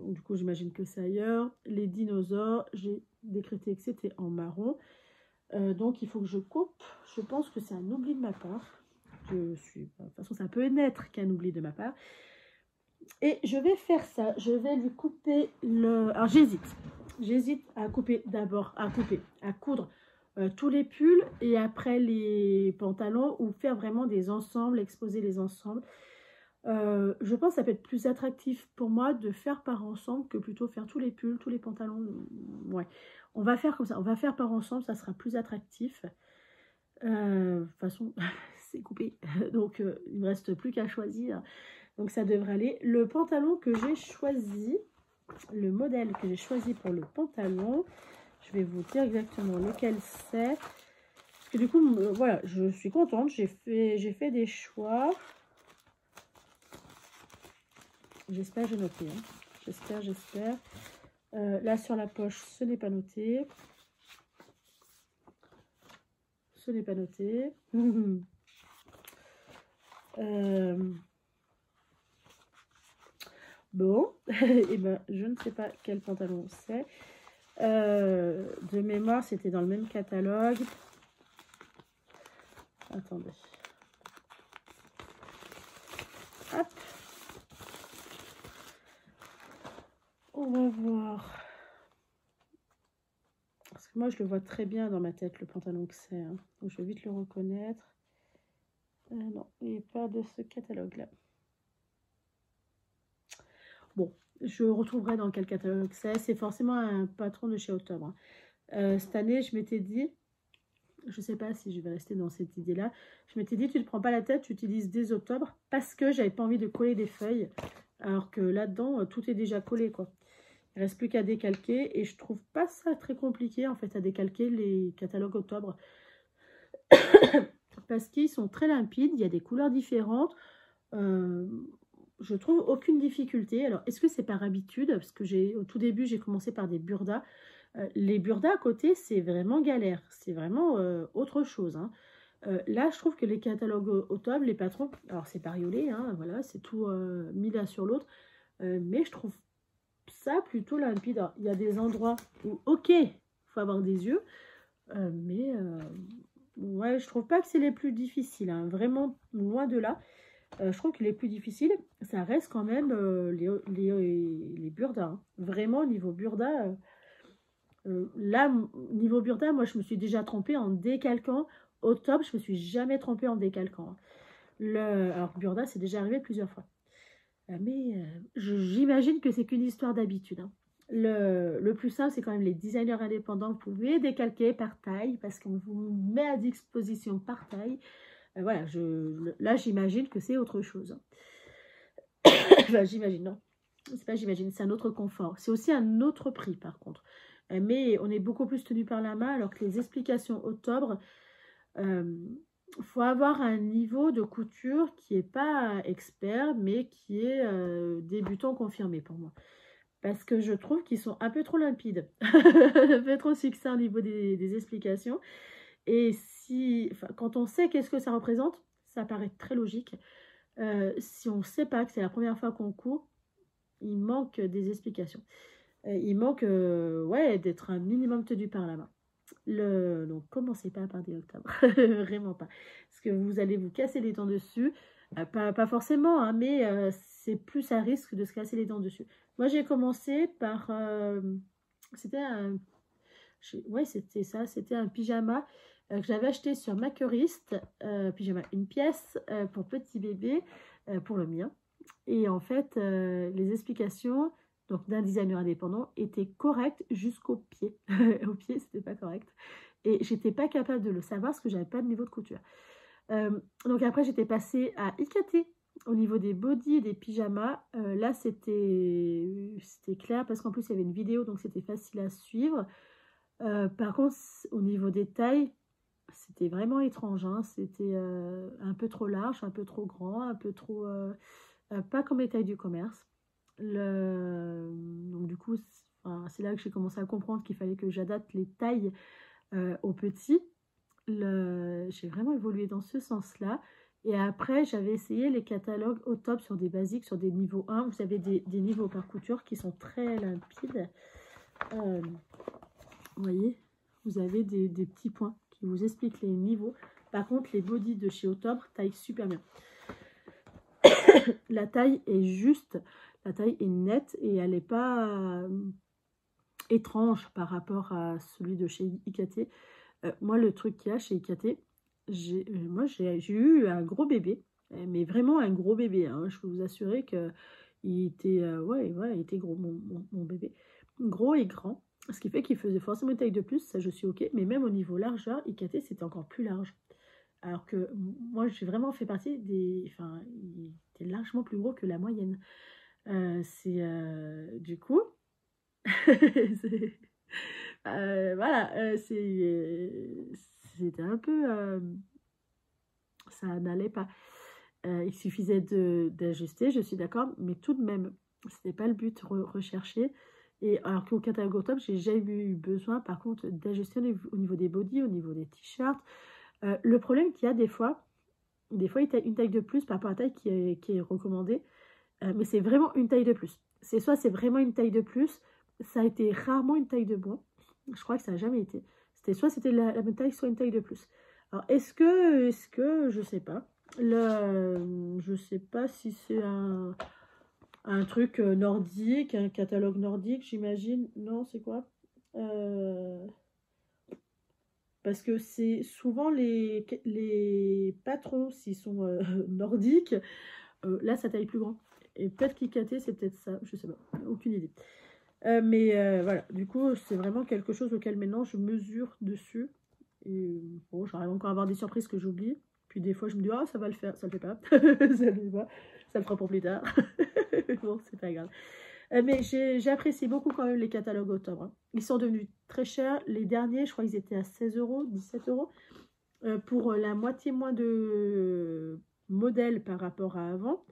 Du coup, j'imagine que c'est ailleurs. Les dinosaures, j'ai décrété que c'était en marron. Donc, il faut que je coupe. Je pense que c'est un oubli de ma part. De toute façon, ça peut naître qu'un oubli de ma part. Et je vais faire ça. Je vais lui couper le... Alors, j'hésite. J'hésite à couper d'abord, à coudre tous les pulls et après les pantalons ou faire vraiment des ensembles, exposer les ensembles. Je pense que ça peut être plus attractif pour moi de faire par ensemble que plutôt faire tous les pulls, tous les pantalons. Ouais, on va faire comme ça, on va faire par ensemble, ça sera plus attractif. De toute façon, c'est coupé, donc il ne me reste plus qu'à choisir. Donc ça devrait aller. Le pantalon que j'ai choisi, le modèle que j'ai choisi pour le pantalon, je vais vous dire exactement lequel c'est. Parce que du coup, voilà, je suis contente, j'ai fait des choix. J'espère, j'ai noté. Hein. J'espère. Là, sur la poche, ce n'est pas noté. Ce n'est pas noté. Bon, et ben, je ne sais pas quel pantalon c'est. De mémoire, c'était dans le même catalogue. Attendez. Hop. On va voir. Parce que moi, je le vois très bien dans ma tête, le pantalon que c'est. Hein. Donc, je vais vite le reconnaître. Non, il n'est pas de ce catalogue-là. Bon, je retrouverai dans quel catalogue c'est. C'est forcément un patron de chez Octobre. Hein. Cette année, je m'étais dit, je ne sais pas si je vais rester dans cette idée-là, je m'étais dit, tu ne te prends pas la tête, tu utilises dès octobre parce que j'avais pas envie de coller des feuilles. Alors que là-dedans, tout est déjà collé, quoi. Il ne reste plus qu'à décalquer et je trouve pas ça très compliqué, en fait, à décalquer les catalogues octobre. Parce qu'ils sont très limpides, il y a des couleurs différentes. Je trouve aucune difficulté. Alors, est-ce que c'est par habitude? Parce que au tout début, j'ai commencé par des burdas. Les burdas à côté, c'est vraiment galère. C'est vraiment autre chose. Hein. Là, je trouve que les catalogues octobre, les patrons, alors c'est bariolé, hein, voilà, c'est tout mis l'un sur l'autre. Mais je trouve ça plutôt limpide. Alors, il y a des endroits où, ok, il faut avoir des yeux. Mais ouais, je trouve pas que c'est les plus difficiles. Hein, vraiment, loin de là. Je trouve que les plus difficiles, ça reste quand même les burdas. Hein. Vraiment, niveau burda, là, niveau burda, moi, je me suis déjà trompée en décalquant. Au top, je me suis jamais trompée en décalquant. Hein. Alors, burda, c'est déjà arrivé plusieurs fois. Mais j'imagine que c'est qu'une histoire d'habitude. Hein. Le plus simple, c'est quand même les designers indépendants. Vous pouvez décalquer par taille parce qu'on vous met à disposition par taille. Voilà, là, j'imagine que c'est autre chose. Enfin, j'imagine, non. C'est pas j'imagine, c'est un autre confort. C'est aussi un autre prix, par contre. Mais on est beaucoup plus tenu par la main, alors que les explications octobre, faut avoir un niveau de couture qui n'est pas expert, mais qui est débutant confirmé pour moi. Parce que je trouve qu'ils sont un peu trop limpides, un peu trop succincts au niveau des explications. Et quand on sait qu'est-ce que ça représente, ça paraît très logique. Si on ne sait pas que c'est la première fois qu'on coud, il manque des explications. Il manque ouais, d'être un minimum tenu par la main. Donc, commencez pas par des octobres. Vraiment pas. Parce que vous allez vous casser les dents dessus. Pas forcément, hein, mais c'est plus à risque de se casser les dents dessus. Moi, j'ai commencé par... c'était un... Ouais, c'était ça. C'était un pyjama que j'avais acheté sur Makerist. Pyjama, une pièce pour petit bébé, pour le mien. Et en fait, les explications d'un designer indépendant étaient correctes jusqu'au pied. Au pied, c'était pas correct. Et j'étais pas capable de le savoir parce que j'avais pas de niveau de couture. Donc après, j'étais passée à IKT. Au niveau des bodys et des pyjamas, là c'était clair parce qu'en plus il y avait une vidéo donc c'était facile à suivre. Par contre, au niveau des tailles, c'était vraiment étrange, hein. C'était un peu trop large, un peu trop grand, un peu trop... pas comme les tailles du commerce. Donc du coup, c'est là que j'ai commencé à comprendre qu'il fallait que j'adapte les tailles aux petits. J'ai vraiment évolué dans ce sens-là. Et après, j'avais essayé les catalogues au top sur des basiques, sur des niveaux 1. Vous avez des niveaux par couture qui sont très limpides. Vous voyez, vous avez des petits points qui vous expliquent les niveaux. Par contre, les bodys de chez Octobre taillent super bien. La taille est juste, la taille est nette et elle n'est pas étrange par rapport à celui de chez IKT. Moi, le truc qu'il y a chez IKT, moi, j'ai eu un gros bébé, mais vraiment un gros bébé, hein. Je peux vous assurer qu'il était, ouais, il était gros, mon bébé. Gros et grand, ce qui fait qu'il faisait forcément une taille de plus, ça je suis ok, mais même au niveau largeur, IKT, c'était encore plus large. Alors que moi, j'ai vraiment fait partie des... Enfin, il était largement plus gros que la moyenne. Du coup... voilà, c'était un peu... ça n'allait pas. Il suffisait d'ajuster, je suis d'accord, mais tout de même, ce n'est pas le but recherché. Et alors qu'au catalogue au top, j'ai jamais eu besoin, par contre, d'ajuster au niveau des bodys, au niveau des t-shirts. Le problème qu'il y a des fois, il y a une taille de plus par rapport à la taille qui est recommandée, mais c'est vraiment une taille de plus. Soit c'est vraiment une taille de plus, ça a été rarement une taille de moins. Je crois que ça n'a jamais été. C'était la même taille, soit une taille de plus. Alors, est-ce que, je sais pas. Je sais pas si c'est un truc nordique, un catalogue nordique, j'imagine. Non, c'est quoi Parce que c'est souvent les patrons, s'ils sont nordiques, là, ça taille plus grand. Et peut-être qu'IKT, c'est peut-être ça. Je sais pas. Aucune idée. Voilà. Du coup, c'est vraiment quelque chose auquel maintenant je mesure dessus. Et bon, j'arrive encore à avoir des surprises que j'oublie. Puis des fois, je me dis, ah, ça va le faire. Ça le fait pas. Ça le fait pas. Ça le fera pour plus tard. Bon, c'est pas grave. Mais j'apprécie beaucoup quand même les catalogues octobre, hein. Ils sont devenus très chers. Les derniers, je crois qu'ils étaient à 16 €, 17 €. Pour la moitié moins de modèles par rapport à avant.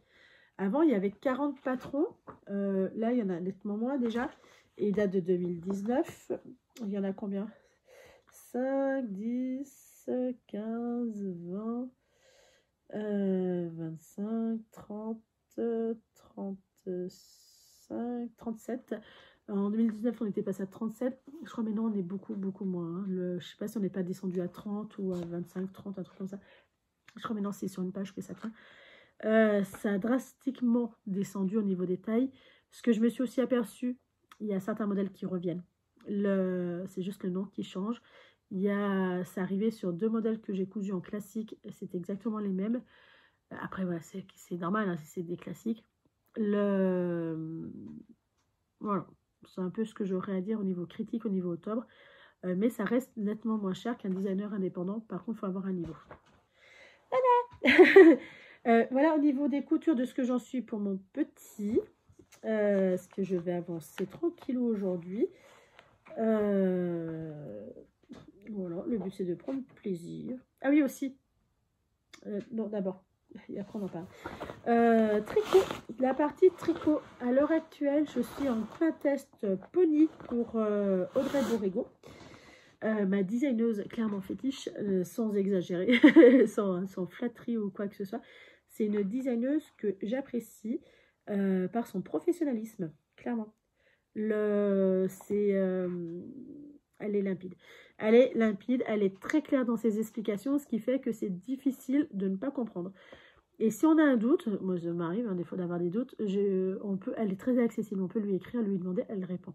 Avant, il y avait 40 patrons. Là, il y en a nettement moins déjà. Et il date de 2019. Il y en a combien? 5, 10, 15, 20, 25, 30, 35, 37. En 2019, on était passé à 37. Je crois maintenant, on est beaucoup, beaucoup moins, hein. Je ne sais pas si on n'est pas descendu à 30 ou à 25, 30, un truc comme ça. Je crois maintenant, c'est sur une page que ça tient. Ça a drastiquement descendu au niveau des tailles. Ce que je me suis aussi aperçu, il y a certains modèles qui reviennent. C'est juste le nom qui change. C'est arrivé sur 2 modèles que j'ai cousus en classique. C'est exactement les mêmes. Après, voilà, c'est normal, hein, si c'est des classiques. Voilà, c'est un peu ce que j'aurais à dire au niveau critique, au niveau octobre. Mais ça reste nettement moins cher qu'un designer indépendant. Par contre, il faut avoir un niveau. Voilà. Voilà au niveau des coutures de ce que j'en suis pour mon petit. Ce que je vais avancer tranquillou aujourd'hui. Voilà, le but c'est de prendre plaisir. Ah oui aussi. Non, d'abord. Et après on en parle. Tricot. La partie tricot. À l'heure actuelle, je suis en plein test pony pour Audrey Borrego. Ma designeuse clairement fétiche, sans exagérer, sans flatterie ou quoi que ce soit. C'est une designeuse que j'apprécie par son professionnalisme, clairement. Elle est limpide. Elle est limpide, elle est très claire dans ses explications, ce qui fait que c'est difficile de ne pas comprendre. Et si on a un doute, moi ça m'arrive des fois d'avoir des doutes, elle est très accessible, on peut lui écrire, lui demander, elle répond.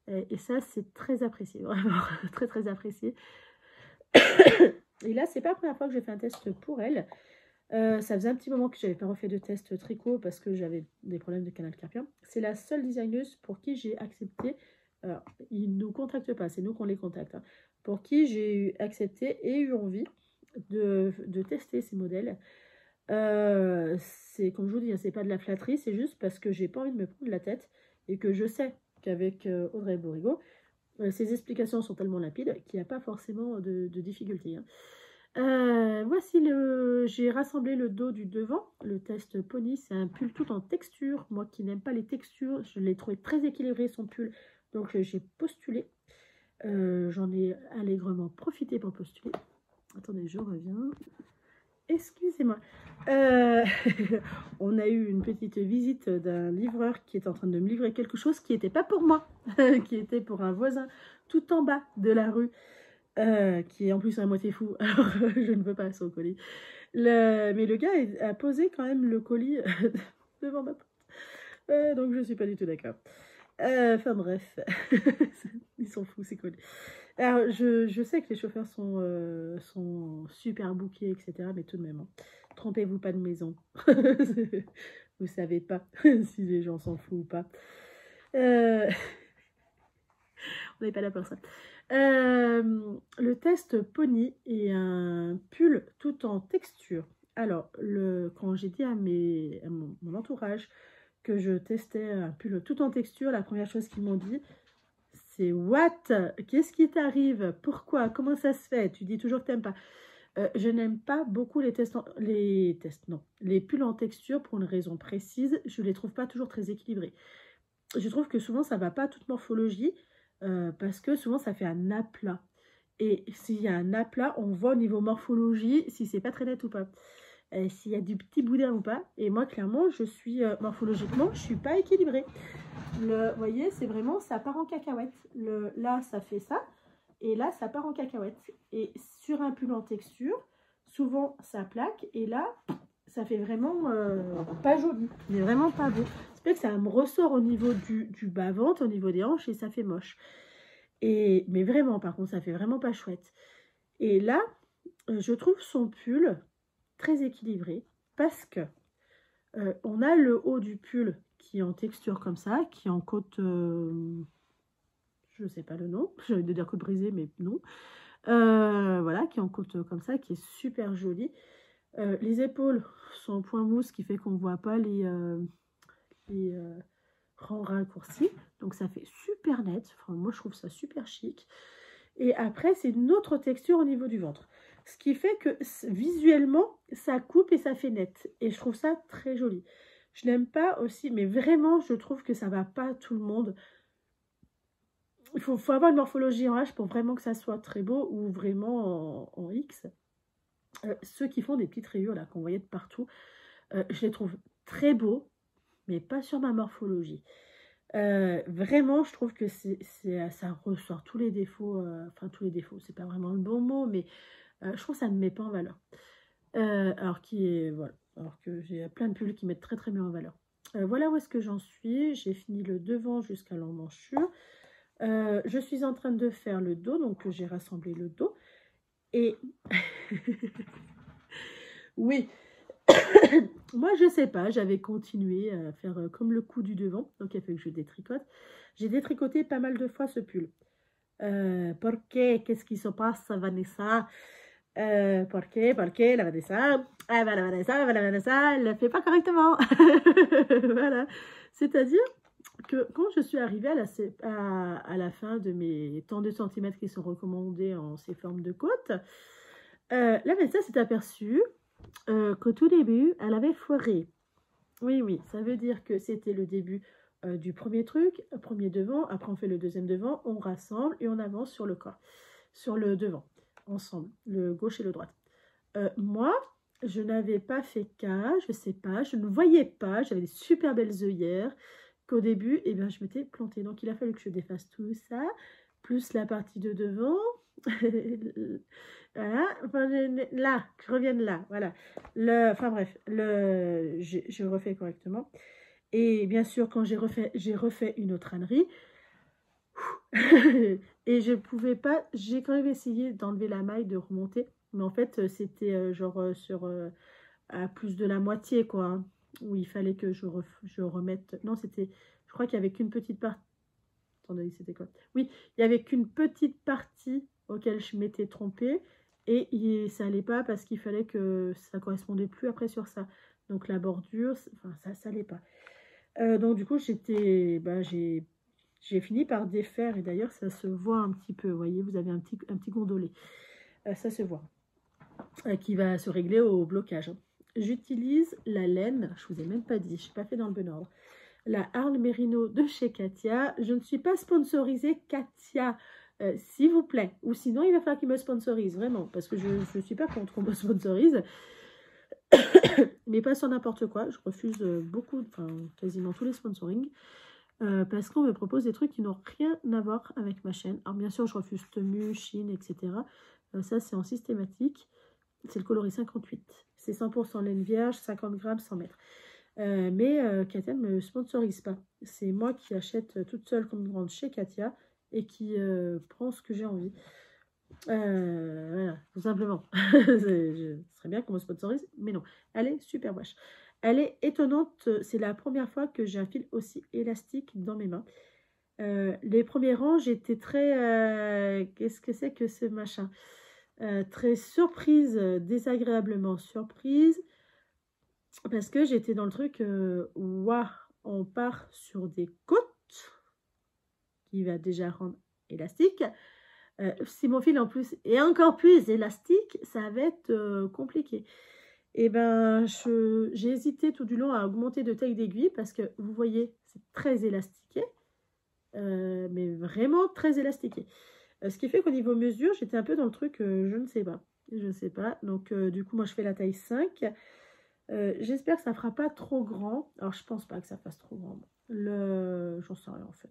Et ça, c'est très apprécié, vraiment, très très apprécié. Et là, c'est pas la première fois que j'ai fait un test pour elle. Ça faisait un petit moment que j'avais pas refait de test tricot parce que j'avais des problèmes de canal carpien. C'est la seule designeuse pour qui j'ai accepté. Alors, ils ne nous contactent pas, c'est nous qu'on les contacte, hein. Pour qui j'ai accepté et eu envie de tester ces modèles. C'est comme je vous dis, hein, c'est pas de la flatterie, c'est juste parce que j'ai pas envie de me prendre la tête et que je sais qu'avec Audrey Borigo, ses explications sont tellement limpides qu'il n'y a pas forcément de difficulté. Hein. Voici j'ai rassemblé le dos du devant. Le test Pony, c'est un pull tout en texture. Moi qui n'aime pas les textures, je l'ai trouvé très équilibré son pull. Donc j'ai postulé. J'en ai allègrement profité pour postuler. Attendez, je reviens. Excusez-moi. On a eu une petite visite d'un livreur qui est en train de me livrer quelque chose qui n'était pas pour moi, qui était pour un voisin tout en bas de la rue, qui est en plus à moitié fou, alors je ne veux pas son colis. Mais le gars a posé quand même le colis devant ma porte. Donc je ne suis pas du tout d'accord. Enfin bref, ils sont fous ces colis. Alors je sais que les chauffeurs sont super bookés, etc. Mais tout de même, hein. Trompez-vous pas de maison. Vous savez pas si les gens s'en foutent ou pas. On n'est pas là pour ça. Le test Pony est un pull tout en texture. Alors, quand j'ai dit à mon entourage que je testais un pull tout en texture, la première chose qu'ils m'ont dit, c'est « What? Qu'est-ce qui t'arrive? Pourquoi? Comment ça se fait? Tu dis toujours que tu n'aimes pas. » Je n'aime pas beaucoup les pulls en texture pour une raison précise. Je ne les trouve pas toujours très équilibrés. Je trouve que souvent, ça ne va pas à toute morphologie parce que souvent, ça fait un aplat. Et s'il y a un aplat, on voit au niveau morphologie si c'est pas très net ou pas. S'il y a du petit boudin ou pas. Et moi, clairement, je suis morphologiquement, je ne suis pas équilibrée. Vous voyez, c'est vraiment, ça part en cacahuète. Là, ça fait ça. Et là, ça part en cacahuète. Et sur un pull en texture, souvent, ça plaque. Et là, ça fait vraiment pas joli. Mais vraiment pas beau. C'est vrai que ça me ressort au niveau du bas-ventre, au niveau des hanches, et ça fait moche. Mais vraiment, par contre, ça fait vraiment pas chouette. Et là, je trouve son pull très équilibré parce que on a le haut du pull qui est en texture comme ça, qui est en côte, je ne sais pas le nom, j'ai envie de dire côte brisée, mais non. Voilà, qui est en côte comme ça, qui est super jolie. Les épaules sont en point mousse, ce qui fait qu'on ne voit pas les rangs raccourcis. Donc ça fait super net. Enfin, moi, je trouve ça super chic. Et après, c'est une autre texture au niveau du ventre. Ce qui fait que visuellement, ça coupe et ça fait net. Et je trouve ça très joli. Je n'aime pas aussi, mais vraiment, je trouve que ça ne va pas à tout le monde. Il faut avoir une morphologie en H pour vraiment que ça soit très beau ou vraiment en X. Ceux qui font des petites rayures là qu'on voyait de partout, je les trouve très beaux, mais pas sur ma morphologie. Vraiment, je trouve que ça ressort tous les défauts, enfin tous les défauts, c'est pas vraiment le bon mot, mais je trouve que ça ne me met pas en valeur. Alors que j'ai plein de pulls qui mettent très très bien en valeur. Voilà où est-ce que j'en suis. J'ai fini le devant jusqu'à l'emmanchure. Je suis en train de faire le dos, donc j'ai rassemblé le dos. Et oui, moi je sais pas, j'avais continué à faire comme le coup du devant, donc il a fallu que je détricote. J'ai détricoté pas mal de fois ce pull. Pourquoi? Qu'est-ce qui se passe, Vanessa? Pourquoi la Vanessa? Ah, bah, la Vanessa, elle ne fait pas correctement. Voilà. C'est-à-dire que quand je suis arrivée à la fin de mes tant de centimètres qui sont recommandés en ces formes de côte, la Vanessa s'est aperçue qu'au tout début, elle avait foiré. Oui, oui, ça veut dire que c'était le début du premier truc, premier devant, après on fait le deuxième devant, on rassemble et on avance sur le corps, sur le devant, ensemble, le gauche et le droite. Moi, je n'avais pas fait cas, je sais pas, je ne voyais pas, j'avais des super belles œillères, qu'au début, eh bien, je m'étais plantée. Donc, il a fallu que je défasse tout ça, plus la partie de devant. Voilà, enfin, là, que je revienne là, voilà. Enfin bref, je refais correctement. Et bien sûr, quand j'ai refait une autre ânerie. Et je pouvais pas, j'ai quand même essayé d'enlever la maille, de remonter. Mais en fait, c'était genre sur à plus de la moitié, quoi. Hein, où il fallait que je remette. Non, c'était, je crois qu'il y avait qu'une petite partie. Attendez, c'était quoi? Oui, il y avait qu'une petite partie auquel je m'étais trompée. Et ça allait pas parce qu'il fallait que ça correspondait plus après sur ça. Donc la bordure, enfin ça allait pas. Donc du coup, j'ai fini par défaire. Et d'ailleurs, ça se voit un petit peu. Vous voyez, vous avez un petit gondolet. Ça se voit. Qui va se régler au blocage. J'utilise la laine. Je vous ai même pas dit. Je n'ai pas fait dans le bon ordre. La Arles Merino de chez Katia. Je ne suis pas sponsorisée Katia. S'il vous plaît. Ou sinon, il va falloir qu'il me sponsorise. Vraiment. Parce que je ne suis pas contre qu'on me sponsorise. Mais pas sur n'importe quoi. Je refuse quasiment tous les sponsorings. Parce qu'on me propose des trucs qui n'ont rien à voir avec ma chaîne. Alors bien sûr, je refuse Temu, Chine, etc. Ça, c'est en systématique. C'est le coloris 58. C'est 100% laine vierge, 50 grammes, 100 mètres. Mais Katia ne me sponsorise pas. C'est moi qui achète toute seule comme grande chez Katia et qui prend ce que j'ai envie. Voilà, tout simplement. Ce serait bien qu'on me sponsorise, mais non. Elle est super wesh. Elle est étonnante. C'est la première fois que j'ai un fil aussi élastique dans mes mains. Les premiers rangs, j'étais très... Qu'est-ce que c'est que ce machin? Très surprise, désagréablement surprise. Parce que j'étais dans le truc, waouh, on part sur des côtes qui va déjà rendre élastique. Si mon fil en plus est encore plus élastique, ça va être compliqué. Et ben, j'ai hésité tout du long à augmenter de taille d'aiguille parce que vous voyez, c'est très élastiqué, mais vraiment très élastiqué. Ce qui fait qu'au niveau mesure, j'étais un peu dans le truc, je ne sais pas. Je ne sais pas. Donc, du coup, moi, je fais la taille 5. J'espère que ça ne fera pas trop grand. Alors, je pense pas que ça fasse trop grand. J'en sais rien, en fait.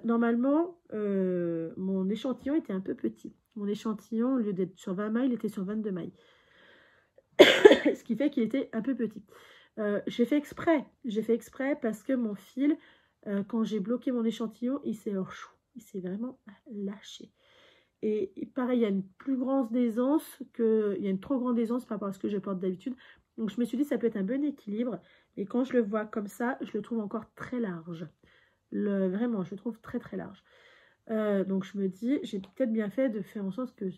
Normalement, mon échantillon était un peu petit. Mon échantillon, au lieu d'être sur 20 mailles, il était sur 22 mailles. Ce qui fait qu'il était un peu petit. J'ai fait exprès. J'ai fait exprès parce que mon fil, quand j'ai bloqué mon échantillon, il s'est hors-chou. Il s'est vraiment lâché. Et pareil, il y a une plus grande aisance il y a une trop grande aisance par rapport à ce que je porte d'habitude. Donc je me suis dit, ça peut être un bon équilibre. Et quand je le vois comme ça, je le trouve encore très large. Vraiment, je le trouve très très large. Donc je me dis, j'ai peut-être bien fait de faire en sorte que,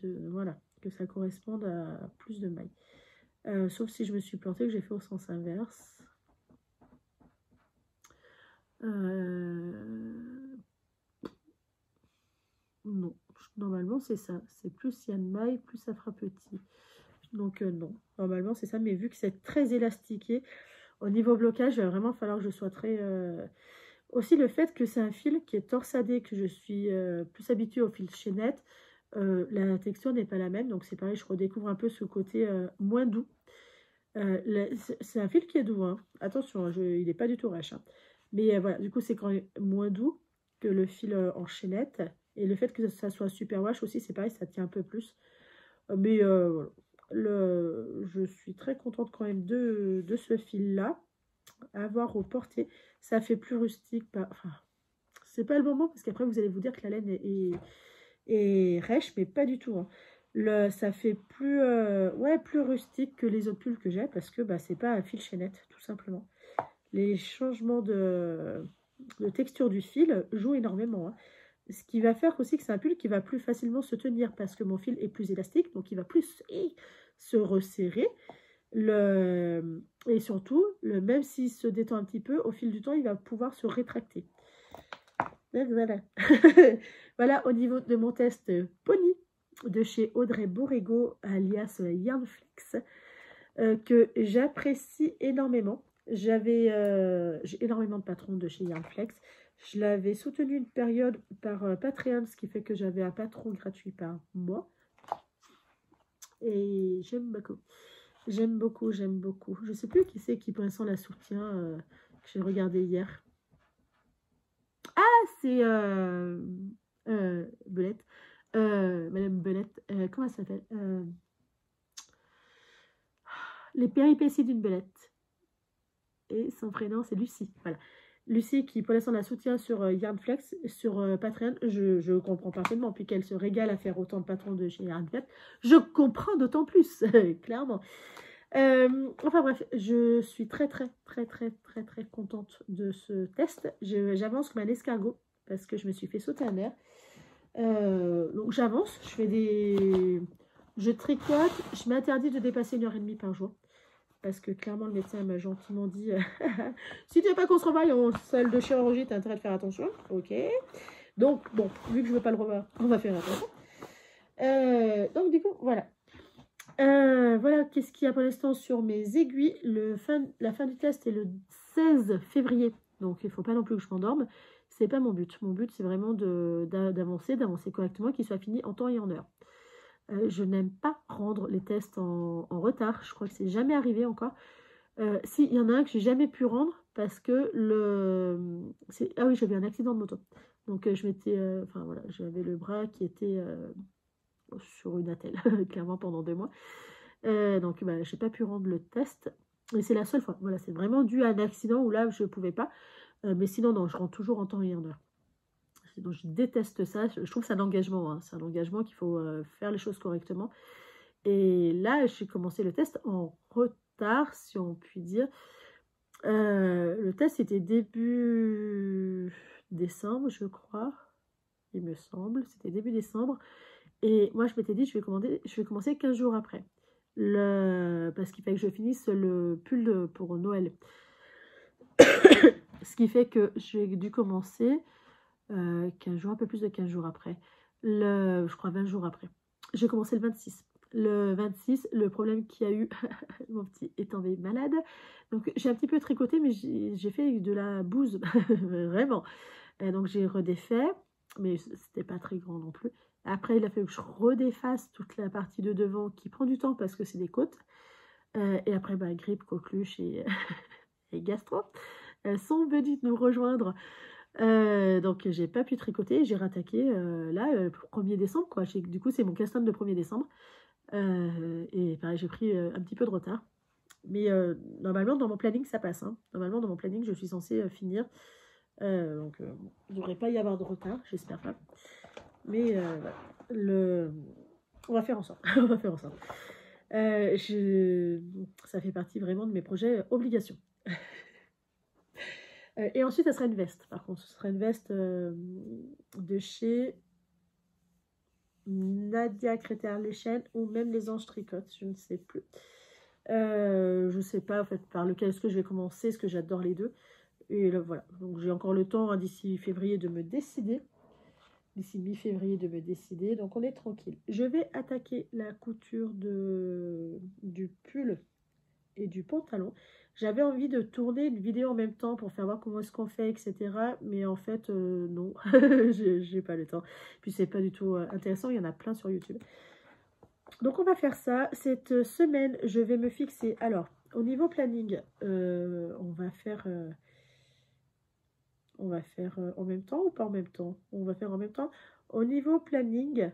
que ça corresponde à plus de mailles. Sauf si je me suis plantée, que j'ai fait au sens inverse. Non, normalement c'est ça. C'est plus il y a de mailles, plus ça fera petit. Donc non, normalement c'est ça. Mais vu que c'est très élastiqué, au niveau blocage, il va vraiment falloir que je sois très... Aussi le fait que c'est un fil qui est torsadé, que je suis plus habituée au fil chaînette, la texture n'est pas la même. Donc c'est pareil, je redécouvre un peu ce côté moins doux. C'est un fil qui est doux, hein. Attention, hein, il n'est pas du tout rêche, hein. Mais voilà, du coup c'est quand même moins doux que le fil en chaînette. Et le fait que ça soit super wash aussi, c'est pareil, ça tient un peu plus. Mais voilà. Je suis très contente quand même de ce fil-là. Avoir au porté, ça fait plus rustique. Enfin, c'est pas le moment parce qu'après vous allez vous dire que la laine est rêche, mais pas du tout, hein. Ça fait plus, plus rustique que les autres pulls que j'ai parce que c'est pas un fil chaînette, tout simplement. Les changements de texture du fil jouent énormément, hein. Ce qui va faire aussi que c'est un pull qui va plus facilement se tenir parce que mon fil est plus élastique, donc il va plus se resserrer. Et surtout, même s'il se détend un petit peu, au fil du temps, il va pouvoir se rétracter. Donc, voilà. Voilà au niveau de mon test Pony de chez Audrey Borrego, alias Yarnflex, que j'apprécie énormément. J'ai énormément de patrons de chez Yarnflex. Je l'avais soutenu une période par Patreon, ce qui fait que j'avais un patron gratuit par mois. Et j'aime beaucoup. J'aime beaucoup, j'aime beaucoup. Je ne sais plus qui c'est qui pour l'instant la soutient, que j'ai regardé hier. Ah, c'est Belette. Madame Belette. Comment elle s'appelle Les péripéties d'une Belette. Et son prénom, c'est Lucie. Voilà. Lucie qui pour l'instant la soutient sur Yarnflex, sur Patreon. Je comprends parfaitement. Puis qu'elle se régale à faire autant de patrons de chez Yarnflex. Je comprends d'autant plus, clairement. Enfin bref, je suis très contente de ce test. J'avance comme un escargot parce que je me suis fait sauter un air. Donc j'avance, je fais des Je tricote, je m'interdis de dépasser 1h30 par jour. Parce que clairement, le médecin m'a gentiment dit si tu veux pas qu'on se revoie en salle de chirurgie, tu as intérêt de faire attention. Ok. Donc, bon, vu que je veux pas le revoir, on va faire attention. Donc, du coup, voilà. Voilà, qu'est-ce qu'il y a pour l'instant sur mes aiguilles. La fin du test est le 16 février. Donc, il ne faut pas non plus que je m'endorme. C'est pas mon but. Mon but, c'est vraiment d'avancer correctement, qu'il soit fini en temps et en heure. Je n'aime pas rendre les tests en retard. Je crois que c'est jamais arrivé encore. Si, il y en a un que j'ai jamais pu rendre parce que ah oui, j'avais un accident de moto. Donc, je m'étais... Enfin, voilà, j'avais le bras qui était sur une attelle, clairement, pendant 2 mois. Donc, bah, je n'ai pas pu rendre le test. Et c'est la seule fois. Voilà, c'est vraiment dû à un accident où là, je ne pouvais pas. Mais sinon, non, je rentre toujours en temps et en heure. Donc, je déteste ça. Je trouve que c'est un engagement. Hein. C'est un engagement qu'il faut faire les choses correctement. Et là, j'ai commencé le test en retard, si on peut dire. Le test, c'était début décembre, je crois. Il me semble. C'était début décembre. Et moi, je m'étais dit, je vais commencer 15 jours après. Parce qu'il fallait que je finisse le pull pour Noël. Ce qui fait que j'ai dû commencer 15 jours, un peu plus de 15 jours après. Je crois 20 jours après. J'ai commencé le 26. Le 26, le problème qu'il y a eu, mon petit est tombé malade. Donc, j'ai un petit peu tricoté, mais j'ai fait de la bouse, vraiment. Donc, j'ai redéfait, mais c'était pas très grand non plus. Après, il a fallu que je redéfasse toute la partie de devant qui prend du temps parce que c'est des côtes. Et après, bah, grippe, coqueluche et, et gastro sont venus nous rejoindre. Donc, j'ai pas pu tricoter. J'ai rattaqué là, le 1er décembre. Quoi. Du coup, c'est mon custom de 1er décembre. Et pareil, j'ai pris un petit peu de retard. Mais normalement, dans mon planning, ça passe. Hein. Normalement, dans mon planning, je suis censée finir. Donc, il ne devrait pas y avoir de retard, j'espère pas. Mais voilà. On va faire en sorte. On va faire en sorte. Ça fait partie vraiment de mes projets obligations. Et ensuite, ça sera une veste. Par contre, ce sera une veste de chez Nadia Créter-Lechen ou même les Anges Tricotent, je ne sais plus. Je ne sais pas en fait par lequel est-ce que je vais commencer, parce que j'adore les deux. Et là, voilà, donc j'ai encore le temps hein, d'ici février de me décider. D'ici mi-février de me décider, donc on est tranquille. Je vais attaquer la couture du pull et du pantalon. J'avais envie de tourner une vidéo en même temps pour faire voir comment est-ce qu'on fait, etc. Mais en fait, non, j'ai pas le temps. Puis c'est pas du tout intéressant, il y en a plein sur YouTube. Donc on va faire ça. Cette semaine, je vais me fixer. Alors, au niveau planning, on va faire en même temps ou pas en même temps? On va faire en même temps. Au niveau planning,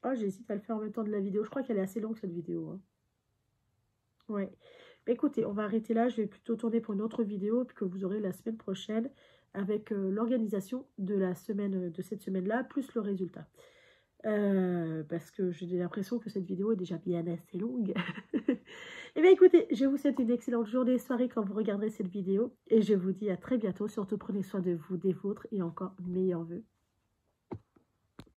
oh, j'hésite à le faire en même temps de la vidéo. Je crois qu'elle est assez longue cette vidéo. Hein. Ouais. Écoutez, on va arrêter là. Je vais plutôt tourner pour une autre vidéo que vous aurez la semaine prochaine avec l'organisation de la semaine, de cette semaine-là, plus le résultat. Parce que j'ai l'impression que cette vidéo est déjà bien assez longue. Et bien écoutez, je vous souhaite une excellente journée, soirée quand vous regarderez cette vidéo. Et je vous dis à très bientôt. Surtout prenez soin de vous, des vôtres et encore meilleurs vœux.